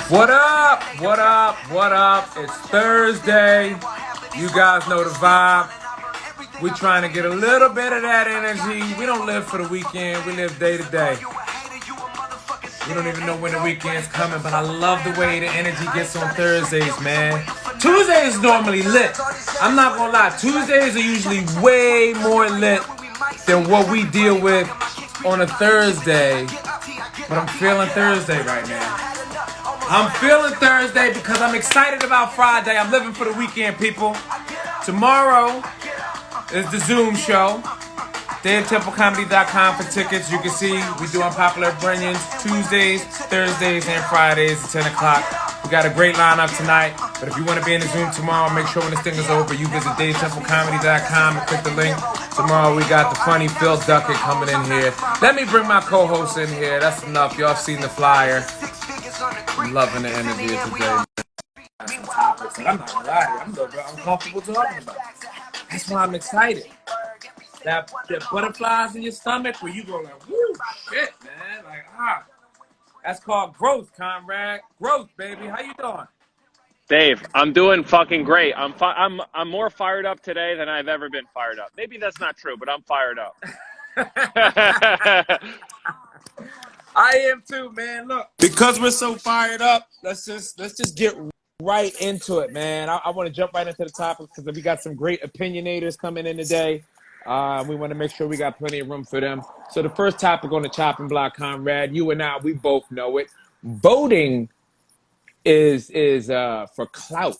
What up? What up? What up? It's Thursday. You guys know the vibe. We're trying to get a little bit of that energy. We don't live for the weekend. We live day to day. We don't even know when the weekend's coming, but I love the way the energy gets on Thursdays, man. Tuesdays is normally lit. I'm not gonna lie. Tuesdays are usually way more lit than what we deal with on a Thursday. But I'm feeling Thursday right now. I'm feeling Thursday because I'm excited about Friday. I'm living for the weekend, people. Tomorrow is the Zoom show. DaveTempleComedy.com for tickets. You can see we do Unpopular Opinions Tuesdays, Thursdays, and Fridays at 10 o'clock. We got a great lineup tonight. But if you want to be in the Zoom tomorrow, make sure when this thing is over, you visit DaveTempleComedy.com and click the link. Tomorrow we got the funny Phil Duckett coming in here. Let me bring my co-host in here. That's enough. Y'all seen the flyer. I'm loving the energy of today. I'm not gonna lie to you. I'm comfortable talking about it. That's why I'm excited. That butterflies in your stomach where you go like, woo, shit, man. Like, that's called growth, comrade. Growth, baby. How you doing? Dave, I'm doing fucking great. I'm more fired up today than I've ever been fired up. Maybe that's not true, but I'm fired up. I am too, man. Look, because we're so fired up, let's just get right into it, man. I want to jump right into the topic because we got some great opinionators coming in today. We want to make sure we got plenty of room for them. So the first topic on the chopping block, comrade, you and I, we both know it. Voting is for clout.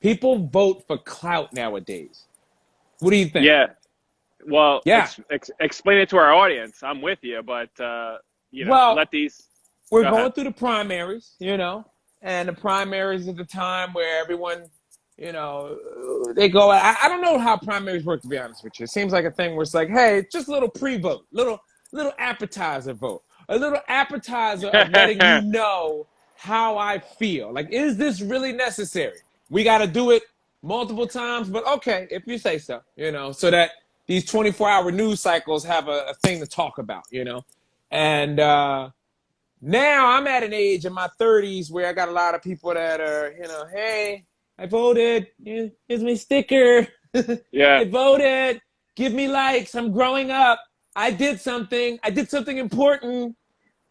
People vote for clout nowadays. What do you think? Yeah. Well, yeah. Explain it to our audience. I'm with you, but let these. We're going through the primaries, and the primaries is the time where everyone, they go. I don't know how primaries work, to be honest with you. It seems like a thing where it's like, hey, just a little pre-vote, little appetizer vote, a little appetizer of letting you know how I feel. Like, is this really necessary? We got to do it multiple times, but okay, if you say so, so that these 24-hour news cycles have a thing to talk about, and now I'm at an age in my 30s where I got a lot of people that are, hey, I voted. Here's my sticker. Yeah. I voted. Give me likes. I'm growing up. I did something. I did something important.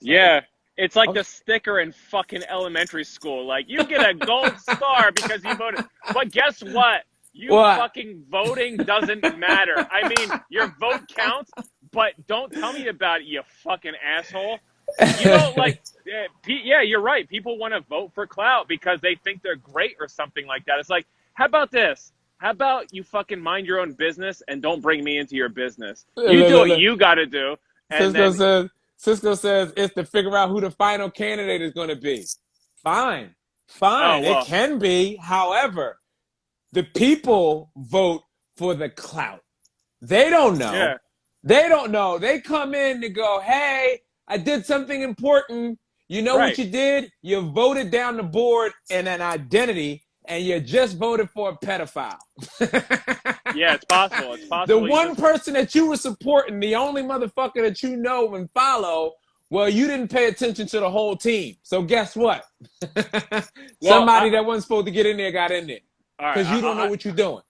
Yeah. It's like the sticker in fucking elementary school. Like, you get a gold star because you voted. But guess what? Fucking voting doesn't matter. I mean, your vote counts, but don't tell me about it, you fucking asshole. Yeah, you're right. People want to vote for clout because they think they're great or something like that. It's like, how about this? How about you fucking mind your own business and don't bring me into your business? You do what you got to do. Cisco says it's to figure out who the final candidate is going to be. Fine. Oh, well. It can be. However, the people vote for the clout. They don't know. Yeah. They don't know. They come in to go, hey, I did something important. You know what you did? You voted down the board in an identity, and you just voted for a pedophile. Yeah, it's possible. It's possible. The one person that you were supporting, the only motherfucker that you know and follow, well, you didn't pay attention to the whole team. So guess what? Somebody that wasn't supposed to get in there got in there. Because you don't know what you're doing.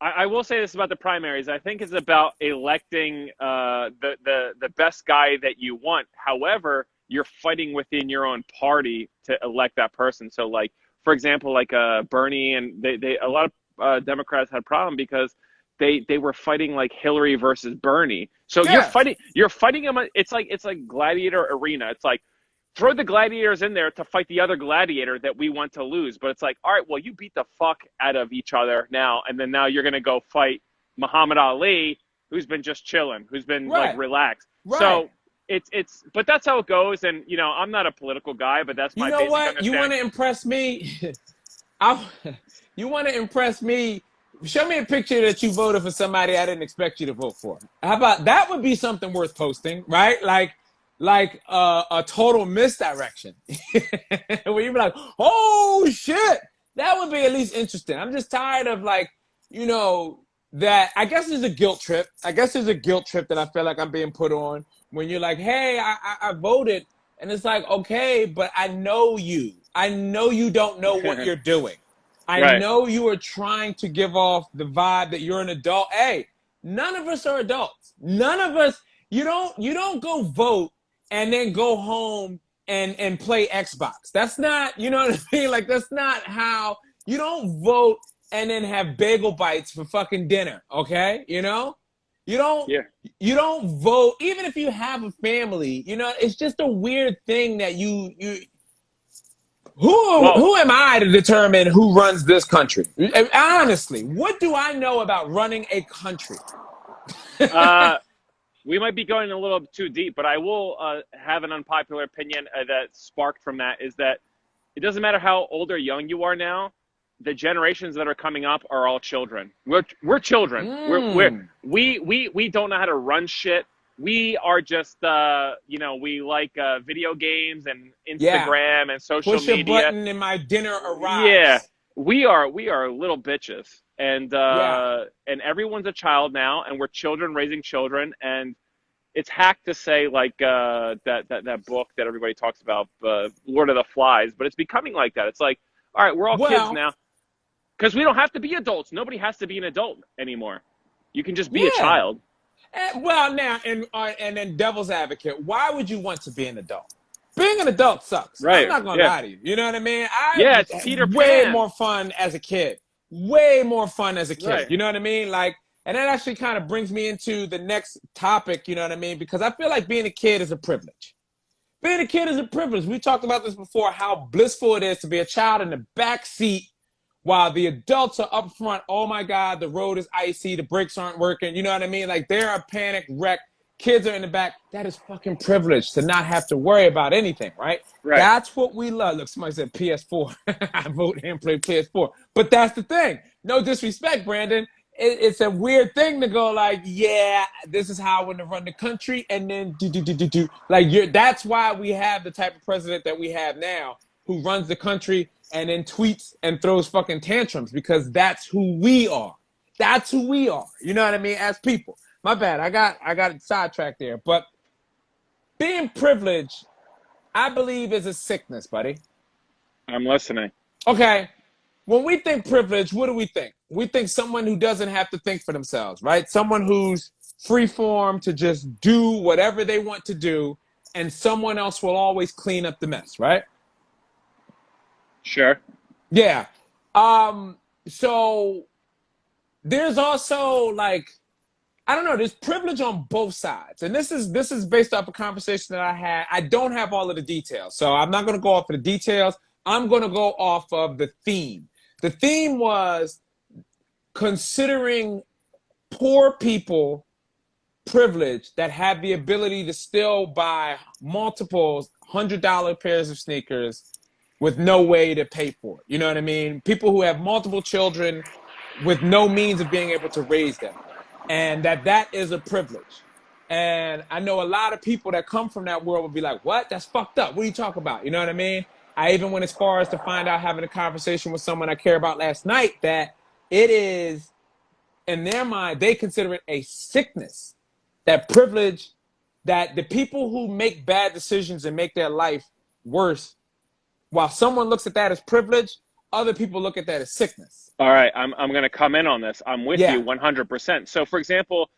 I will say this about the primaries. I think it's about electing the best guy that you want. However, you're fighting within your own party to elect that person. So, like, for example, like Bernie and a lot of Democrats had a problem because they were fighting like Hillary versus Bernie. So you're fighting them. It's like gladiator arena. It's like, throw the gladiators in there to fight the other gladiator that we want to lose. But it's like, all right, well, you beat the fuck out of each other now, and then now you're going to go fight Muhammad Ali, who's been just chilling, who's been like relaxed. Right. So but that's how it goes. And, I'm not a political guy, but that's my basic understanding. You want to impress me? You want to impress me? Show me a picture that you voted for somebody I didn't expect you to vote for. How about that? Would be something worth posting, right? Like a total misdirection. Where you'd be like, oh, shit. That would be at least interesting. I'm just tired of, that. I guess there's a guilt trip. That I feel like I'm being put on when you're like, hey, I voted. And it's like, okay, but I know you. I know you don't know what you're doing. I Right. know you are trying to give off the vibe that you're an adult. Hey, none of us are adults. None of us. You don't go vote and then go home and play Xbox. That's not. You know what I mean? Like that's not how. You don't vote and then have bagel bites for fucking dinner. Okay, you know. You don't Yeah. you don't vote even if you have a family. You know, it's just a weird thing that you Well, who am I to determine who runs this country? Honestly, what do I know about running a country? uh, we might be going a little too deep, but I will have an unpopular opinion that sparked from that is that it doesn't matter how old or young you are now. The generations that are coming up are all children. We're children. Mm, We don't know how to run shit. We are just we like video games and yeah. Instagram and social Push a media. button and my dinner Yeah, arrives. we are little bitches, Yeah. and everyone's a child now, and we're children raising children, and it's hacked to say like that book that everybody talks about, Lord of the Flies, but it's becoming like that. It's like, all right, we're all kids Well, now because we don't have to be adults. Nobody has to be an adult anymore. You can just be a yeah. child. Well, now and then devil's advocate. Why would you want to be an adult? Being an adult sucks. I'm Right? not gonna Yeah. lie to you. You know what I mean? I Yeah, it's Peter had way Pan. more fun as a kid. Way more fun as a kid. Right. You know what I mean? Like, and that actually kind of brings me into the next topic. You know what I mean? Because I feel like being a kid is a privilege. Being a kid is a privilege. We talked about this before. How blissful it is to be a child in the back seat while the adults are up front. Oh my God, the road is icy, the brakes aren't working. You know what I mean? Like they're a panic wreck. Kids are in the back. That is fucking privilege to not have to worry about anything, right? Right. That's what we love. Look, somebody said PS4. I vote and play PS4. But that's the thing. No disrespect, Brandon. It's a weird thing to go like, yeah, this is how I want to run the country, and then do. Like that's why we have the type of president that we have now, who runs the country and then tweets and throws fucking tantrums because that's who we are. That's who we are. You know what I mean? As people. My bad. I got sidetracked there. But being privileged, I believe, is a sickness, buddy. I'm listening. Okay. When we think privilege, what do we think? We think someone who doesn't have to think for themselves, right? Someone who's free form to just do whatever they want to do, and someone else will always clean up the mess, right? Sure. Yeah. So there's also like I don't know, there's privilege on both sides. And this is based off a conversation that I had. I don't have all of the details. So I'm not gonna go off of the details. I'm gonna go off of the theme. The theme was considering poor people privileged that have the ability to still buy multiple $100 pairs of sneakers with no way to pay for it. You know what I mean? People who have multiple children with no means of being able to raise them. And that is a privilege. And I know a lot of people that come from that world will be like, what? That's fucked up. What are you talking about? You know what I mean? I even went as far as to find out having a conversation with someone I care about last night that it is, in their mind, they consider it a sickness. That privilege, that the people who make bad decisions and make their life worse, while someone looks at that as privilege, other people look at that as sickness. All right, I'm going to come in on this. I'm with you Yeah. 100%. So, for example,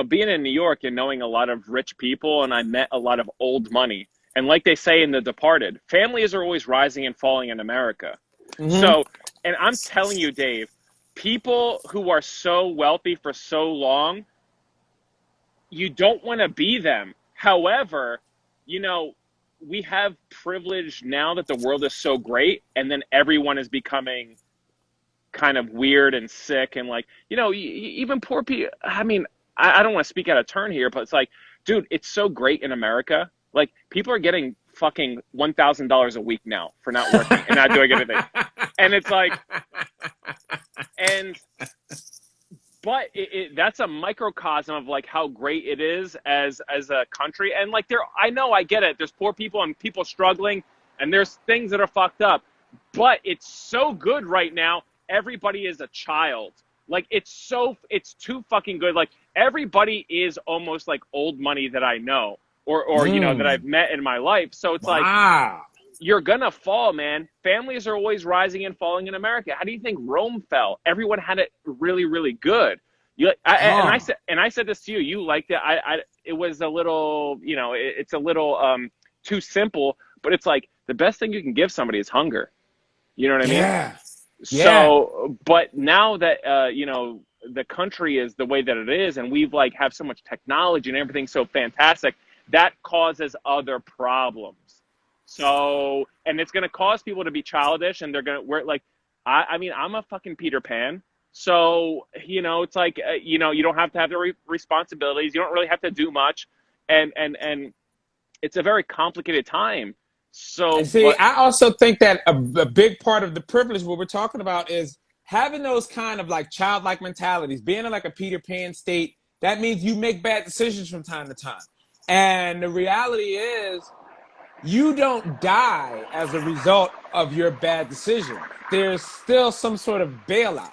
being in New York and knowing a lot of rich people, and I met a lot of old money. And like they say in The Departed, families are always rising and falling in America. Mm-hmm. So, and I'm telling you, Dave, people who are so wealthy for so long, you don't want to be them. However, you know, we have privilege now that the world is so great, and then everyone is becoming kind of weird and sick and like even poor people. I mean, I don't want to speak out of turn here, but it's like, dude, it's so great in America. Like people are getting fucking $1,000 a week now for not working and not doing anything, and it's like, and but that's a microcosm of like how great it is as a country. And like I know, I get it, there's poor people and people struggling and there's things that are fucked up, but it's so good right now. Everybody is a child. Like it's too fucking good. Like everybody is almost like old money that I know or that I've met in my life. So it's like, Wow. you're gonna fall, man. Families are always rising and falling in America. How do you think Rome fell? Everyone had it really, really good. And I said this to you. You liked it. It was a little, it's a little too simple. But it's like the best thing you can give somebody is hunger. You know what I mean? Yeah. So, but now that the country is the way that it is, and we've have so much technology and everything's so fantastic, that causes other problems. So, and it's going to cause people to be childish, and I mean, I'm a fucking Peter Pan. So, it's like, you don't have to have the responsibilities. You don't really have to do much. And it's a very complicated time. So, see, I also think that a big part of the privilege, what we're talking about, is having those kind of childlike mentalities, being in a Peter Pan state. That means you make bad decisions from time to time. And the reality is, you don't die as a result of your bad decision. There's still some sort of bailout.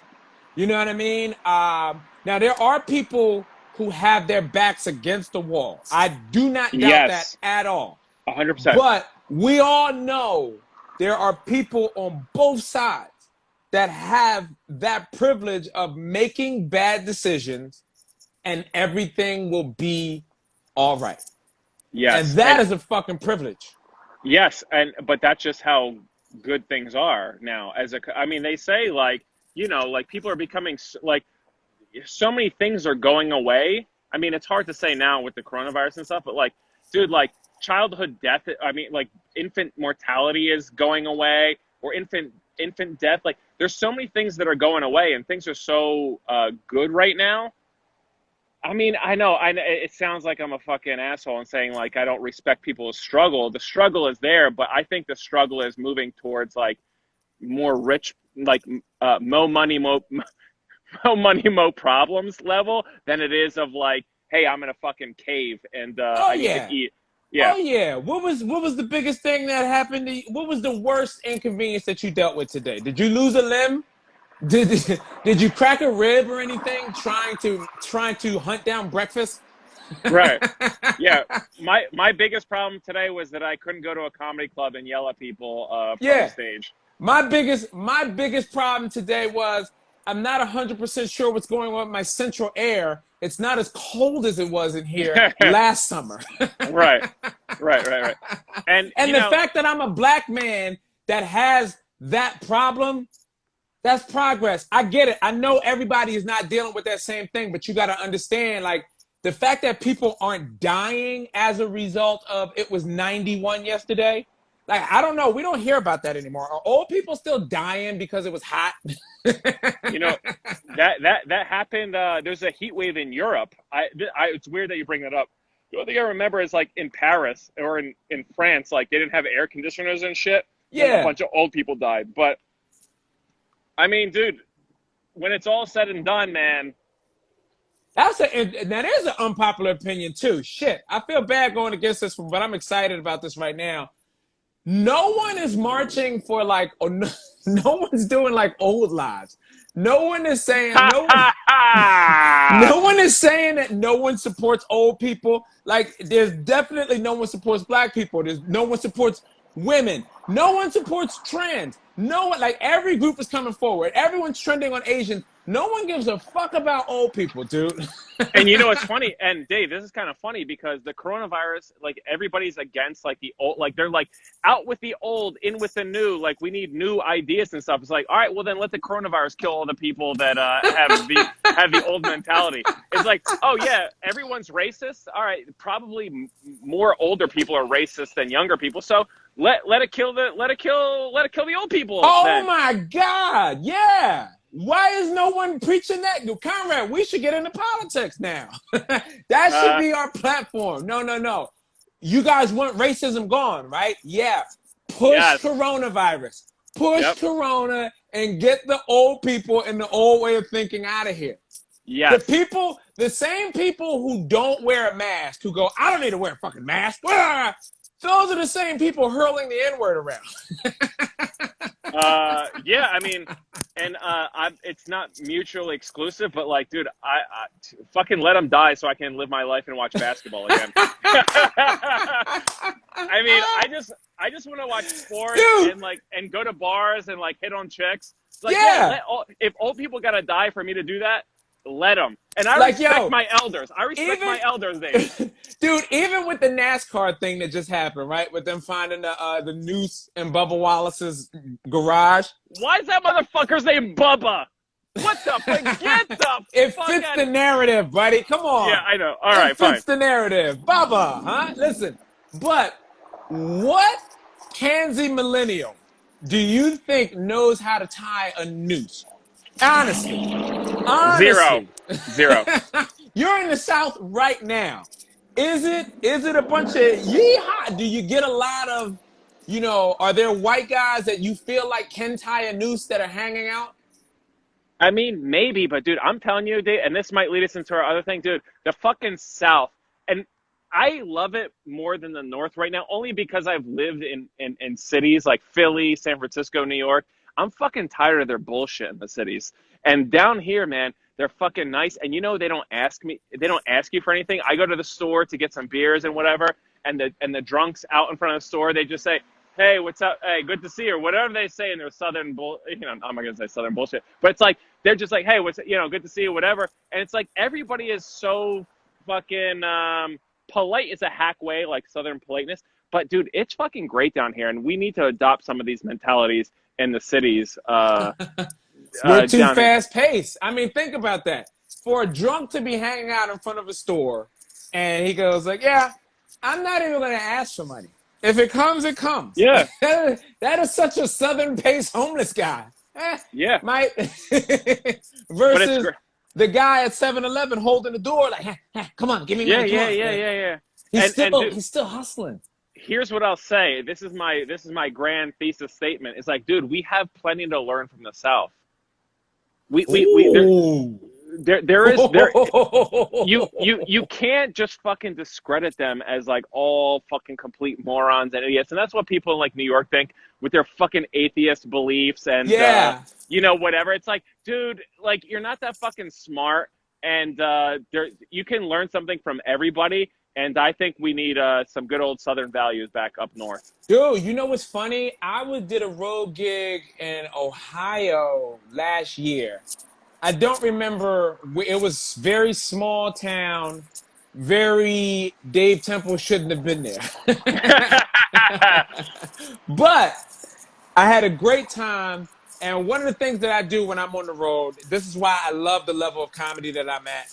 You know what I mean? Now, there are people who have their backs against the wall. I do not doubt that at all. 100%. But we all know there are people on both sides that have that privilege of making bad decisions, and everything will be all right. Yes. And that is a fucking privilege. Yes, but that's just how good things are now. I mean, they say people are becoming so many things are going away. I mean, it's hard to say now with the coronavirus and stuff, but dude, childhood death. I mean, infant mortality is going away, or infant death. There's so many things that are going away, and things are so good right now. I mean, I know it sounds like I'm a fucking asshole and saying I don't respect people's struggle. The struggle is there, but I think the struggle is moving towards more rich, mo money, mo problems level than it is of hey, I'm in a fucking cave and I need to eat. Yeah. Oh yeah. What was the biggest thing that happened to you? What was the worst inconvenience that you dealt with today? Did you lose a limb? Did you crack a rib or anything trying to hunt down breakfast? Right. Yeah. My biggest problem today was that I couldn't go to a comedy club and yell at people from the stage. My biggest problem today was I'm not 100% sure what's going on with my central air. It's not as cold as it was in here last summer. Right. And the fact that I'm a black man that has that problem, that's progress. I get it. I know everybody is not dealing with that same thing, but you got to understand, the fact that people aren't dying as a result of it was 91 yesterday. I don't know. We don't hear about that anymore. Are old people still dying because it was hot? That happened. There's a heat wave in Europe. It's weird that you bring that up. The only thing I remember is in Paris or in France, they didn't have air conditioners and shit. Yeah. And a bunch of old people died. But I mean, dude, when it's all said and done, man. Now there's an unpopular opinion too. Shit, I feel bad going against this one, but I'm excited about this right now. No one is marching for no one's doing old lives. No one is saying no one is saying that no one supports old people. There's definitely no one supports black people. There's no one supports women. No one supports trans. No one, every group is coming forward. Everyone's trending on Asians. No one gives a fuck about old people, dude. And it's funny. And Dave, this is kind of funny because the coronavirus, everybody's against the old, they're out with the old, in with the new. We need new ideas and stuff. It's all right, well then let the coronavirus kill all the people that have the old mentality. It's oh yeah, everyone's racist. All right, probably more older people are racist than younger people. So let it kill the old people. Oh then. My God, yeah. Why is no one preaching that? Conrad, we should get into politics now. That should be our platform. No. You guys want racism gone, right? Yeah. Push coronavirus. Push corona and get the old people and the old way of thinking out of here. Yes. The same people who don't wear a mask, who go, I don't need to wear a fucking mask. Those are the same people hurling the N-word around. Yeah, I mean, and it's not mutually exclusive, but dude, I fucking let them die so I can live my life and watch basketball again. I mean, I just want to watch sports Dude, and go to bars and like hit on chicks. It's like, yeah, yeah. if old people gotta die for me to do that, let them. And I Like, respect yo, my elders. I respect even my elders, Dave. dude, even with the NASCAR thing that just happened, right? With them finding the noose in Bubba Wallace's garage. Why is that motherfucker's name Bubba? What the fuck? Get the It fuck fits out the of. narrative, buddy. Come Yeah, on. I know. All It right, fine. fits the narrative. Bubba, huh? Listen, but what pansy millennial do you think knows how to tie a noose? Honestly. Zero. Honestly. Zero. You're in the South right now. Is it a bunch of yeehaw? Do you get a lot of, are there white guys that you feel like can tie a noose that are hanging out? I mean, maybe, but dude, I'm telling you, Dave, and this might lead us into our other thing, dude. The fucking South, and I love it more than the North right now, only because I've lived in cities like Philly, San Francisco, New York. I'm fucking tired of their bullshit in the cities. And down here, man, they're fucking nice. And they don't ask you for anything. I go to the store to get some beers and whatever, and the drunks out in front of the store, they just say, hey, what's up? Hey, good to see you. Or whatever they say in their southern I'm not gonna say southern bullshit, but it's like they're just like, hey, good to see you, whatever. And it's like everybody is so fucking polite. It's a hack way, like southern politeness. But dude, it's fucking great down here, and we need to adopt some of these mentalities in the cities. We're too Down here. fast paced. I mean, think about that. For a drunk to be hanging out in front of a store, and he goes like, "Yeah, I'm not even going to ask for money. If it comes, it comes." Yeah, That is such a southern paced homeless guy. yeah. Might But it's versus great. the guy at 7-Eleven holding the door like, "Come on, give me Yeah, money, come yeah, on." yeah, yeah, yeah. And dude, He's still hustling. here's what I'll say. This is my grand thesis statement. It's like, dude, we have plenty to learn from the South. We Ooh. there is there you can't just fucking discredit them as like all fucking complete morons and idiots. And that's what people in like New York think with their fucking atheist beliefs and Yeah. whatever. It's like, dude, like you're not that fucking smart, and you can learn something from everybody. And I think we need some good old Southern values back up north. Dude, you know what's funny? Did a road gig in Ohio last year. I don't remember. It was very small town. Very Dave Temple shouldn't have been there. But I had a great time. And one of the things that I do when I'm on the road, this is why I love the level of comedy that I'm at.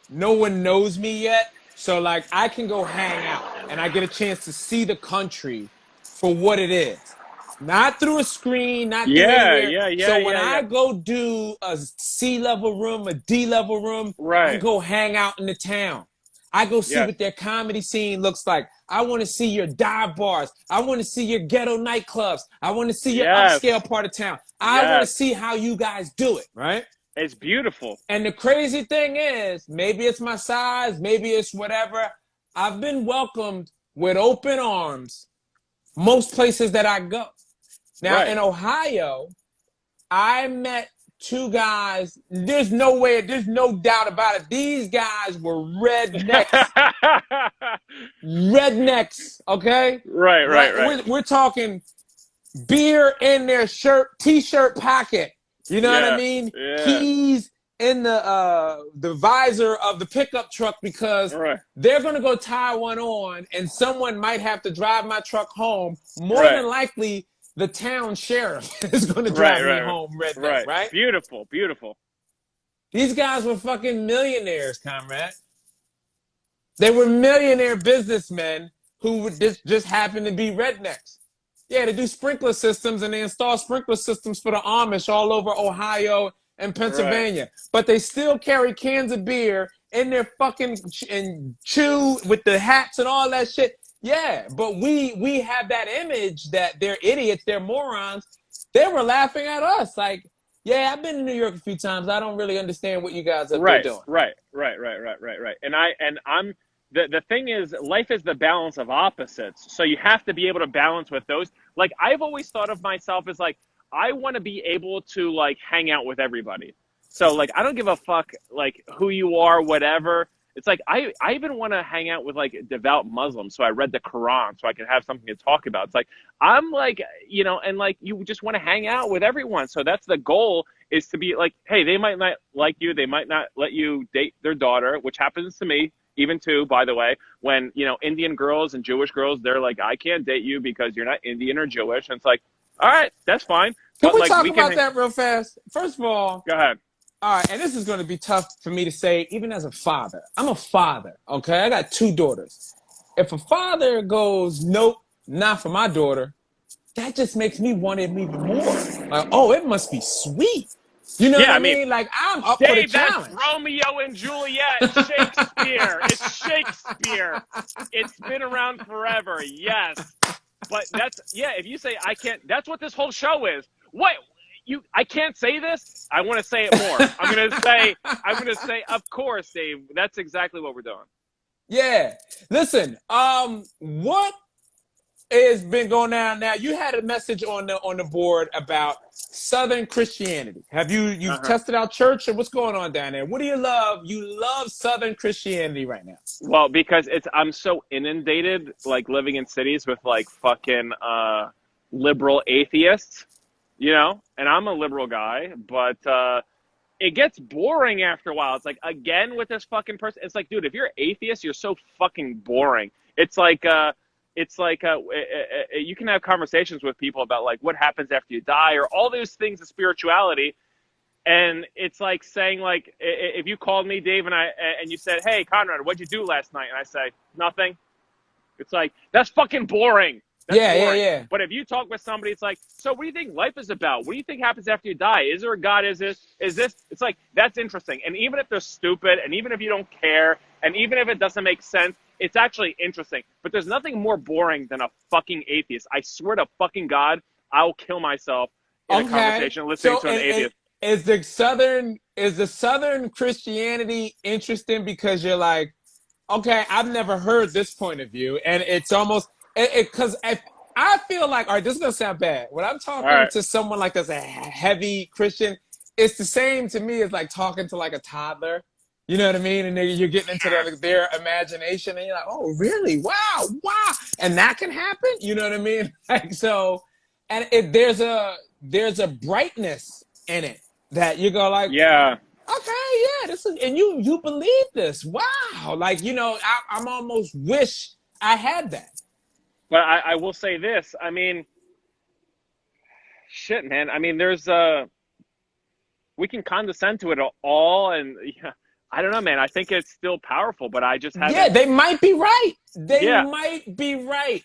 No one knows me yet. So like I can go hang out and I get a chance to see the country for what it is. Not through a screen, not through Yeah, anywhere. yeah, yeah, So when yeah, I yeah. go do a C level room, a D level room, I Right. go hang out in the town. I go see Yes. what their comedy scene looks like. I want to see your dive bars. I want to see your ghetto nightclubs. I want to see your Yes. upscale part of town. I want to Yes. see how you guys do it, right? It's beautiful. And the crazy thing is, maybe it's my size, maybe it's whatever. I've been welcomed with open arms most places that I go. Now, Right. in Ohio, I met two guys. There's no doubt about it. These guys were rednecks. Rednecks, okay? Right, right, Like, right. we're talking beer in their t-shirt pocket. You know what I Yeah, mean? yeah. Keys in the visor of the pickup truck because Right, they're gonna go tie one on, and someone might have to drive my truck home. More right, than likely, the town sheriff is gonna right, drive me right, home, redneck, right. right? Beautiful, beautiful. These guys were fucking millionaires, comrade. They were millionaire businessmen who would just happen to be rednecks. Yeah, they do sprinkler systems and they install sprinkler systems for the Amish all over Ohio and Right. Pennsylvania. But they still carry cans of beer in their fucking and chew with the hats and all that shit. Yeah, but we have that image that they're idiots, they're morons. They were laughing at us like, yeah, I've been to New York a few times. I don't really understand what you guys up there Right, doing. right, right, right, right, right, right. And I'm the thing is life is the balance of opposites. So you have to be able to balance with those. Like I've always thought of myself as like I want to be able to like hang out with everybody. So like I don't give a fuck like who you are, whatever. It's like I even want to hang out with like devout Muslims, so I read the Quran so I can have something to talk about. It's like I'm like, and like you just want to hang out with everyone. So that's the goal, is to be like, hey, they might not like you, they might not let you date their daughter, which happens to me even too, by the way, when Indian girls and Jewish girls, they're like, I can't date you because you're not Indian or Jewish. And it's like, all right, that's fine. Can But we like talk we about can that real fast? First of all, go ahead. all right, and this is going to be tough for me to say, even as a father. I'm a father, okay? I got 2 daughters. If a father goes, nope, not for my daughter, that just makes me want it even more. Like, oh, it must be sweet. You know what Yeah, I I mean, mean? Like, I'm up for the Dave, that's challenge. Romeo and Juliet, Shakespeare. It's Shakespeare. It's been around forever. Yes. But if you say I can't, that's what this whole show is. What I can't say this. I want to say it more. I'm going to say, of course, Dave, that's exactly what we're doing. Yeah. Listen, what has been going on now? You had a message on the board about Southern Christianity. You've Uh-huh. tested out church, or what's going on down there? What do you love? You love Southern Christianity right now. Well, because I'm so inundated, like living in cities with like fucking liberal atheists, and I'm a liberal guy, but it gets boring after a while. It's like, again with this fucking person. It's like, dude, if you're atheist, you're so fucking boring. It's like you can have conversations with people about like what happens after you die, or all those things of spirituality. And it's like saying, like, if you called me, Dave, and you said, hey, Conrad, what'd you do last night? And I say, nothing. It's like, that's fucking boring. That's boring. Yeah. But if you talk with somebody, it's like, so what do you think life is about? What do you think happens after you die? Is there a God? Is this? It's like, that's interesting. And even if they're stupid, and even if you don't care, and even if it doesn't make sense, it's actually interesting. But there's nothing more boring than a fucking atheist. I swear to fucking God, I'll kill myself in a conversation listening to an atheist. Is the Southern Christianity interesting because you're like, okay, I've never heard this point of view, and it's almost because I feel like, all right, this is gonna sound bad. When I'm talking to someone like that's a heavy Christian, it's the same to me as like talking to like a toddler. You know what I mean? And you're getting into their imagination, and you're like, oh, really? Wow, and that can happen. You know what I mean? Like, so, and there's a brightness in it that you go like, yeah, okay, yeah, this is, and you believe this. Wow, like, I'm almost wish I had that. but I will say this. I mean, shit, man. I mean, we can condescend to it all, and I don't know, man. I think it's still powerful, but I just haven't. Yeah, they might be right. They Yeah. might be right.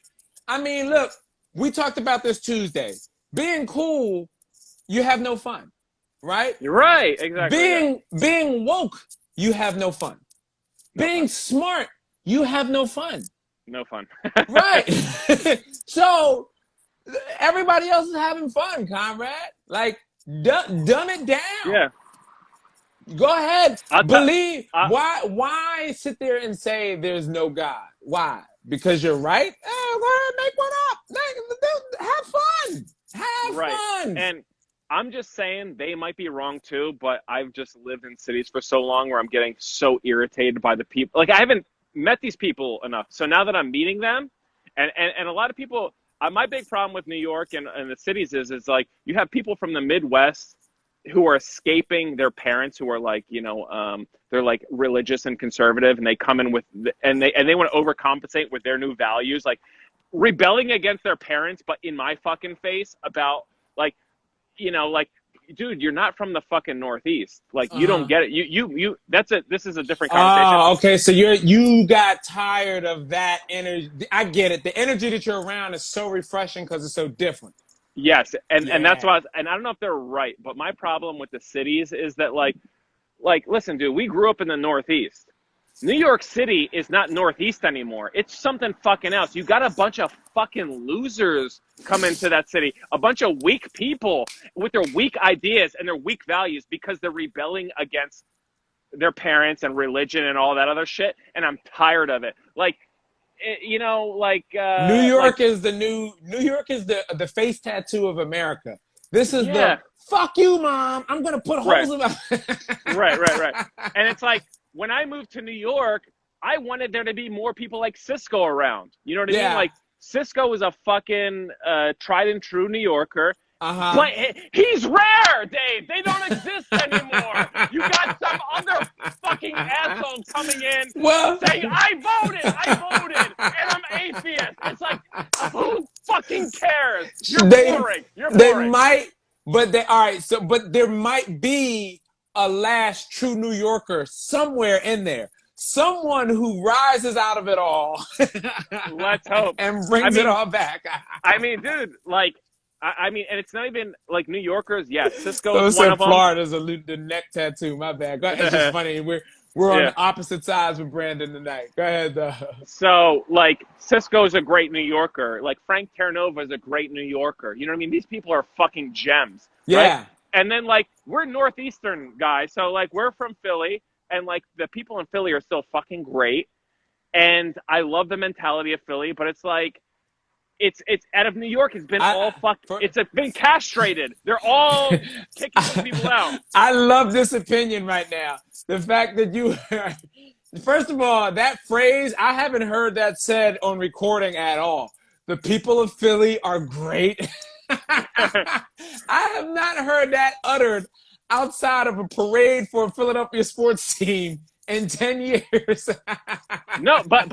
I mean, look, we talked about this Tuesday. Being cool, you have no fun, right? You're right. Exactly. Being woke, you have no fun. Being smart, you have no fun. No fun. Right. So everybody else is having fun, comrade. Like, dumb it down. Yeah. Go ahead. Believe. Why? Why sit there and say there's no God? Why? Because you're right? Go ahead, make one up. Have fun. Have fun. And I'm just saying they might be wrong too, but I've just lived in cities for so long where I'm getting so irritated by the people. Like, I haven't met these people enough. So now that I'm meeting them, and a lot of people, my big problem with New York and the cities is like, you have people from the Midwest who are escaping their parents, who are like, they're like religious and conservative, and they come in and they want to overcompensate with their new values, like rebelling against their parents, but in my fucking face about like, like, dude, you're not from the fucking Northeast. Like, you don't get it. This is a different conversation. Oh, okay. So you got tired of that energy. I get it. The energy that you're around is so refreshing because it's so different. Yes, and that's why, and I don't know if they're right, but my problem with the cities is that like, listen, dude, we grew up in the Northeast. New York City is not Northeast anymore. It's something fucking else. You got a bunch of fucking losers come into that city, a bunch of weak people with their weak ideas and their weak values because they're rebelling against their parents and religion and all that other shit. And I'm tired of it. Like, New York is the face tattoo of America. This is the fuck you, mom. I'm gonna put holes in my right. And it's like, when I moved to New York, I wanted there to be more people like Cisco around. You know what I mean? Yeah. Like Cisco was a fucking tried and true New Yorker. Uh-huh. But he's rare, Dave. They don't exist anymore. You got some other fucking asshole coming in Well, saying, I voted, and I'm atheist. It's like, who fucking cares? You're boring. You're they boring. might, but they all right. So, but there might be a last true New Yorker somewhere in there. Someone who rises out of it all. Let's hope. And brings it all back. I mean, dude, like, I mean, and it's not even like New Yorkers. Yes, Cisco's Those one said of them. Florida's the neck tattoo. My bad. It's just funny. We're on Yeah. the opposite sides with Brandon tonight. Go ahead. So, like, Cisco's a great New Yorker. Like, Frank Terranova is a great New Yorker. You know what I mean? These people are fucking gems. Yeah. Right? And then, like, we're Northeastern guys. So, like, we're from Philly. And, like, the people in Philly are still fucking great. And I love the mentality of Philly. But it's like, it's out of New York. It's been it's been castrated. They're all kicking those people out. I love this opinion right now. The fact that you, first of all, that phrase, I haven't heard that said on recording at all. The people of Philly are great. I have not heard that uttered outside of a parade for a Philadelphia sports team in 10 years. No, but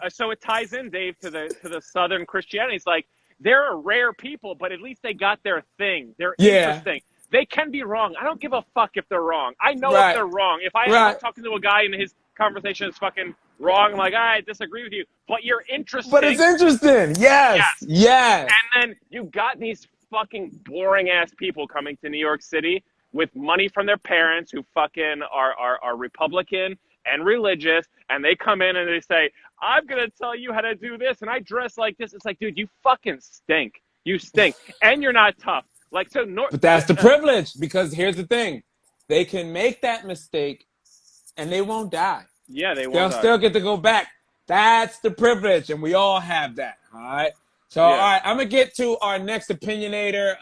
so it ties in, Dave, to the Southern Christianity. It's like they're a rare people, but at least they got their thing. They're interesting. They can be wrong. I don't give a fuck if they're wrong. I know if they're wrong. If I'm talking to a guy and his conversation is fucking wrong, I'm like, I disagree with you. But you're interesting. But it's interesting. Yes. And then you got these fucking boring ass people coming to New York City with money from their parents who fucking are Republican and religious, and they come in and they say, I'm going to tell you how to do this, and I dress like this. It's like, dude, you fucking stink. You stink. And you're not tough. Like, so but that's the privilege, because here's the thing. They can make that mistake, and they won't die. Yeah, they won't They'll die. still get to go back. That's the privilege, and we all have that, all right? So, all right, I'm going to get to our next opinionator.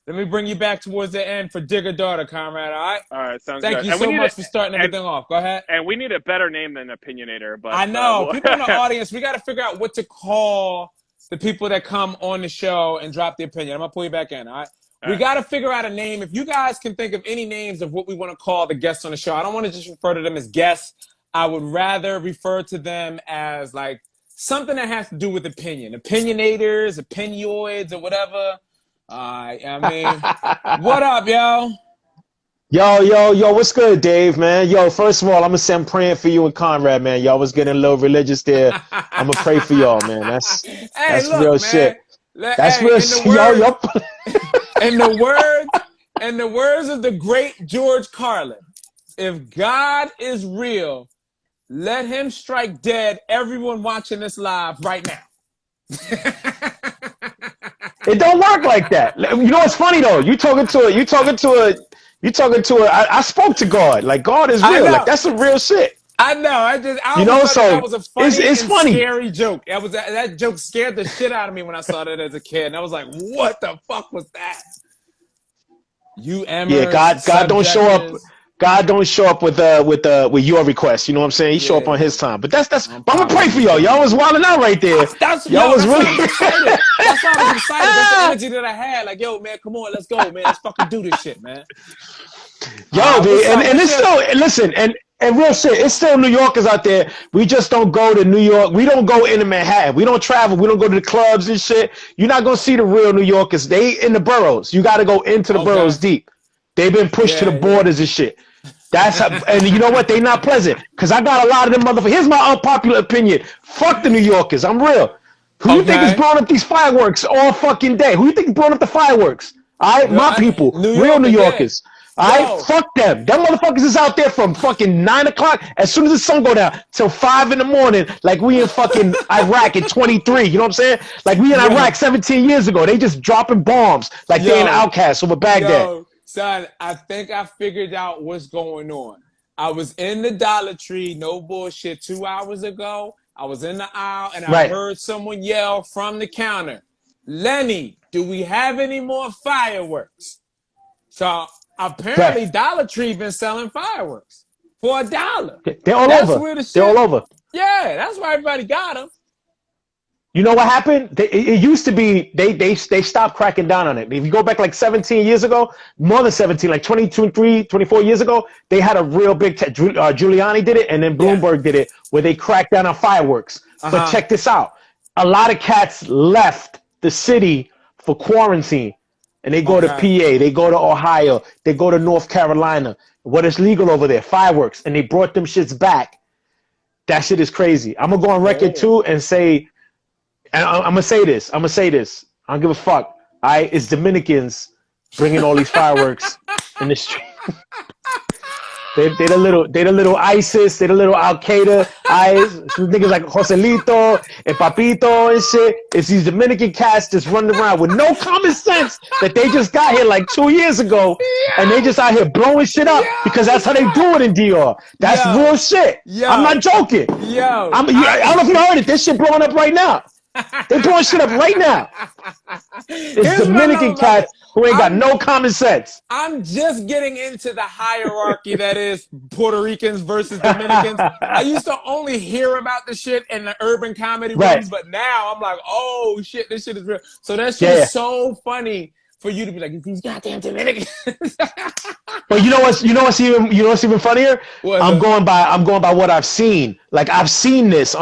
Let me bring you back towards the end for Digger Daughter, Conrad, all right? All right, sounds good. Thank you so much for starting everything off. Go ahead. And we need a better name than Opinionator. But I know. People in the audience, we got to figure out what to call the people that come on the show and drop the opinion. I'm going to pull you back in, all right? We got to figure out a name. If you guys can think of any names of what we want to call the guests on the show, I don't want to just refer to them as guests. I would rather refer to them as, like, something that has to do with opinion. Opinionators, opinioids, or whatever. I mean, what up, yo? Yo, what's good, Dave, man? Yo, first of all, I'm going to say I'm praying for you and Conrad, man. Y'all was getting a little religious there. I'm going to pray for y'all, man. That's look, real man. shit. That's real shit. Yo. In the words of the great George Carlin, if God is real, let him strike dead everyone watching this live right now. It don't work like that. You know what's funny though? I spoke to God. Like, God is real. Like, that's some real shit. I know. I so that was a funny and scary joke. That joke scared the shit out of me when I saw that as a kid. And I was like, what the fuck was that? God don't show up. God don't show up with your request. You know what I'm saying? He show up on his time. But but I'm gonna pray for y'all. Y'all was wilding out right there. Y'all was really excited. That's why I was excited. That's the energy that I had. Like, yo, man, come on, let's go, man. Let's fucking do this shit, man. Yo, man, and it's still listen, and real shit, it's still New Yorkers out there. We just don't go to New York. We don't go into Manhattan. We don't travel. We don't go to the clubs and shit. You're not gonna see the real New Yorkers. They in the boroughs. You gotta go into the boroughs deep. They've been pushed to the borders and shit. That's how, and you know what? They not pleasant. Because I got a lot of them motherfuckers. Here's my unpopular opinion. Fuck the New Yorkers. I'm real. Who you think is blowing up these fireworks all fucking day? Who you think is blowing up the fireworks? All right? My people. Real New Yorkers. All right? Fuck them. Them motherfuckers is out there from fucking 9 o'clock as soon as the sun go down till 5 in the morning like we in fucking Iraq in 23. You know what I'm saying? Like we in Iraq 17 years ago. They just dropping bombs like they in Outcast over Baghdad. Son, I think I figured out what's going on. I was in the Dollar Tree, no bullshit, 2 hours ago. I was in the aisle, and I heard someone yell from the counter, Lenny, do we have any more fireworks? So apparently Dollar Tree been selling fireworks. for $1. They're all That's over. where the shit. They're all over. Yeah, that's why everybody got them. You know what happened? It used to be they stopped cracking down on it. If you go back like 17 years ago, more than 17, like 22, 24 years ago, they had a real big Giuliani did it, and then Bloomberg did it, where they cracked down on fireworks. But check this out. A lot of cats left the city for quarantine, and they go to PA, they go to Ohio, they go to North Carolina. What is legal over there? Fireworks. And they brought them shits back. That shit is crazy. I'm going to go on record, too, and say, and I'm going to say this. I don't give a fuck. It's Dominicans bringing all these fireworks in the street. They the little ISIS, they the little Al Qaeda niggas like Joselito and Papito and shit. It's these Dominican cats just running around with no common sense that they just got here like 2 years ago, and they just out here blowing shit up because that's how they do it in DR. That's real shit. I'm not joking. I don't know if you heard it. This shit blowing up right now. They're blowing shit up right now. It's Dominican cats who ain't got no common sense. I'm just getting into the hierarchy that is Puerto Ricans versus Dominicans. I used to only hear about the shit in the urban comedy rooms, but now I'm like, oh shit, this shit is real. So that shit is so funny for you to be like, these goddamn Dominicans. But you know what's even funnier? I'm going by what I've seen. Like I've seen this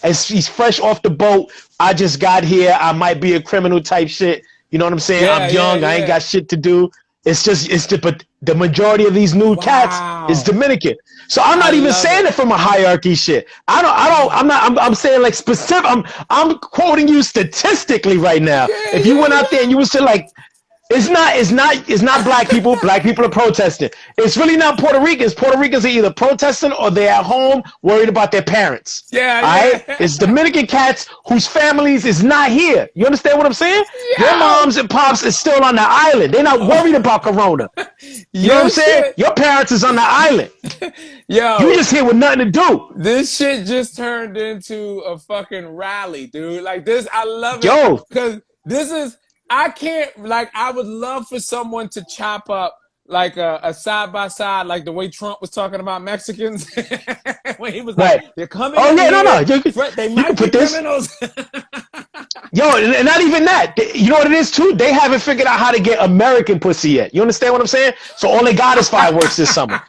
as he's fresh off the boat. I just got here. I might be a criminal type shit. You know what I'm saying? I'm young. I ain't got shit to do. But the majority of these new cats is Dominican. So I'm not even saying it from a hierarchy shit. I'm saying like specific. I'm quoting you statistically right now. If you went out there and you would say like, it's not black people. Black people are protesting. It's really not Puerto Ricans. Puerto Ricans are either protesting or they're at home worried about their parents. It's Dominican cats whose families is not here. You understand what I'm saying? Their moms and pops is still on the island. They're not worried about Corona. You know what I'm saying? Your parents is on the island. You just here with nothing to do. This shit just turned into a fucking rally, dude. Like this, I love it. Because this is. I would love for someone to chop up like a side-by-side, like the way Trump was talking about Mexicans. When he was like, they're coming in here. They might be criminals. Yo, and not even that. You know what it is, too? They haven't figured out how to get American pussy yet. You understand what I'm saying? So all they got is fireworks this summer.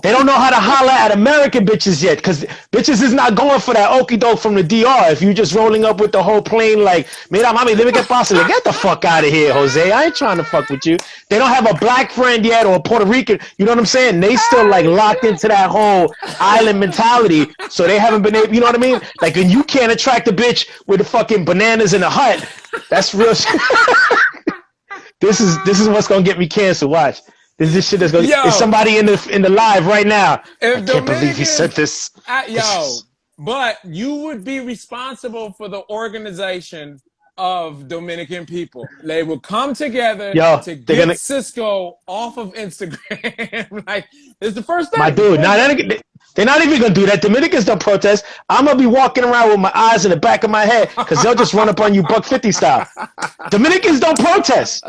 They don't know how to holler at American bitches yet, because bitches is not going for that okie doke from the DR. If you just rolling up with the whole plane like, mira, mami, dime qué pasa. Get the fuck out of here, Jose. I ain't trying to fuck with you. They don't have a black friend yet or a Puerto Rican. You know what I'm saying? They still like locked into that whole island mentality. So they haven't been able, you know what I mean? Like, and you can't attract a bitch with the fucking bananas in the hut. That's real shit. This is what's gonna get me canceled. Watch. This shit that's gonna. Is somebody in the live right now? I can't believe he said this. But you would be responsible for the organization of Dominican people. They will come together to get Cisco off of Instagram. Like, it's the first thing. My dude, they're not even going to do that. Dominicans don't protest. I'm going to be walking around with my eyes in the back of my head because they'll just run up on you $150 style. Dominicans don't protest.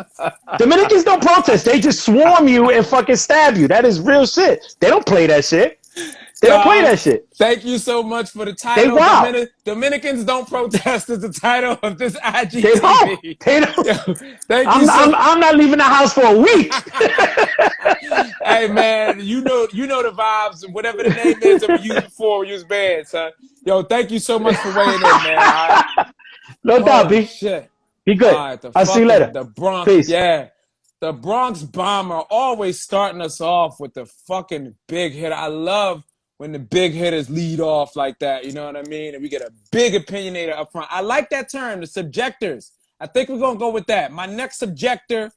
Dominicans don't protest. They just swarm you and fucking stab you. That is real shit. They don't play that shit. They don't play that shit. Thank you so much for the title. Dominicans don't protest is the title of this IGTV. They don't. Thank you. I'm not leaving the house for a week. Hey man, you know the vibes, and whatever the name is that we used before, we use bad, son. Yo, thank you so much for weighing in, man. Right. No doubt, B. Shit. Be good. I'll see you later. The Bronx, peace. The Bronx Bomber always starting us off with the fucking big hit. I love when the big hitters lead off like that, you know what I mean? And we get a big opinionator up front. I like that term, the subjectors. I think we're going to go with that. My next subjector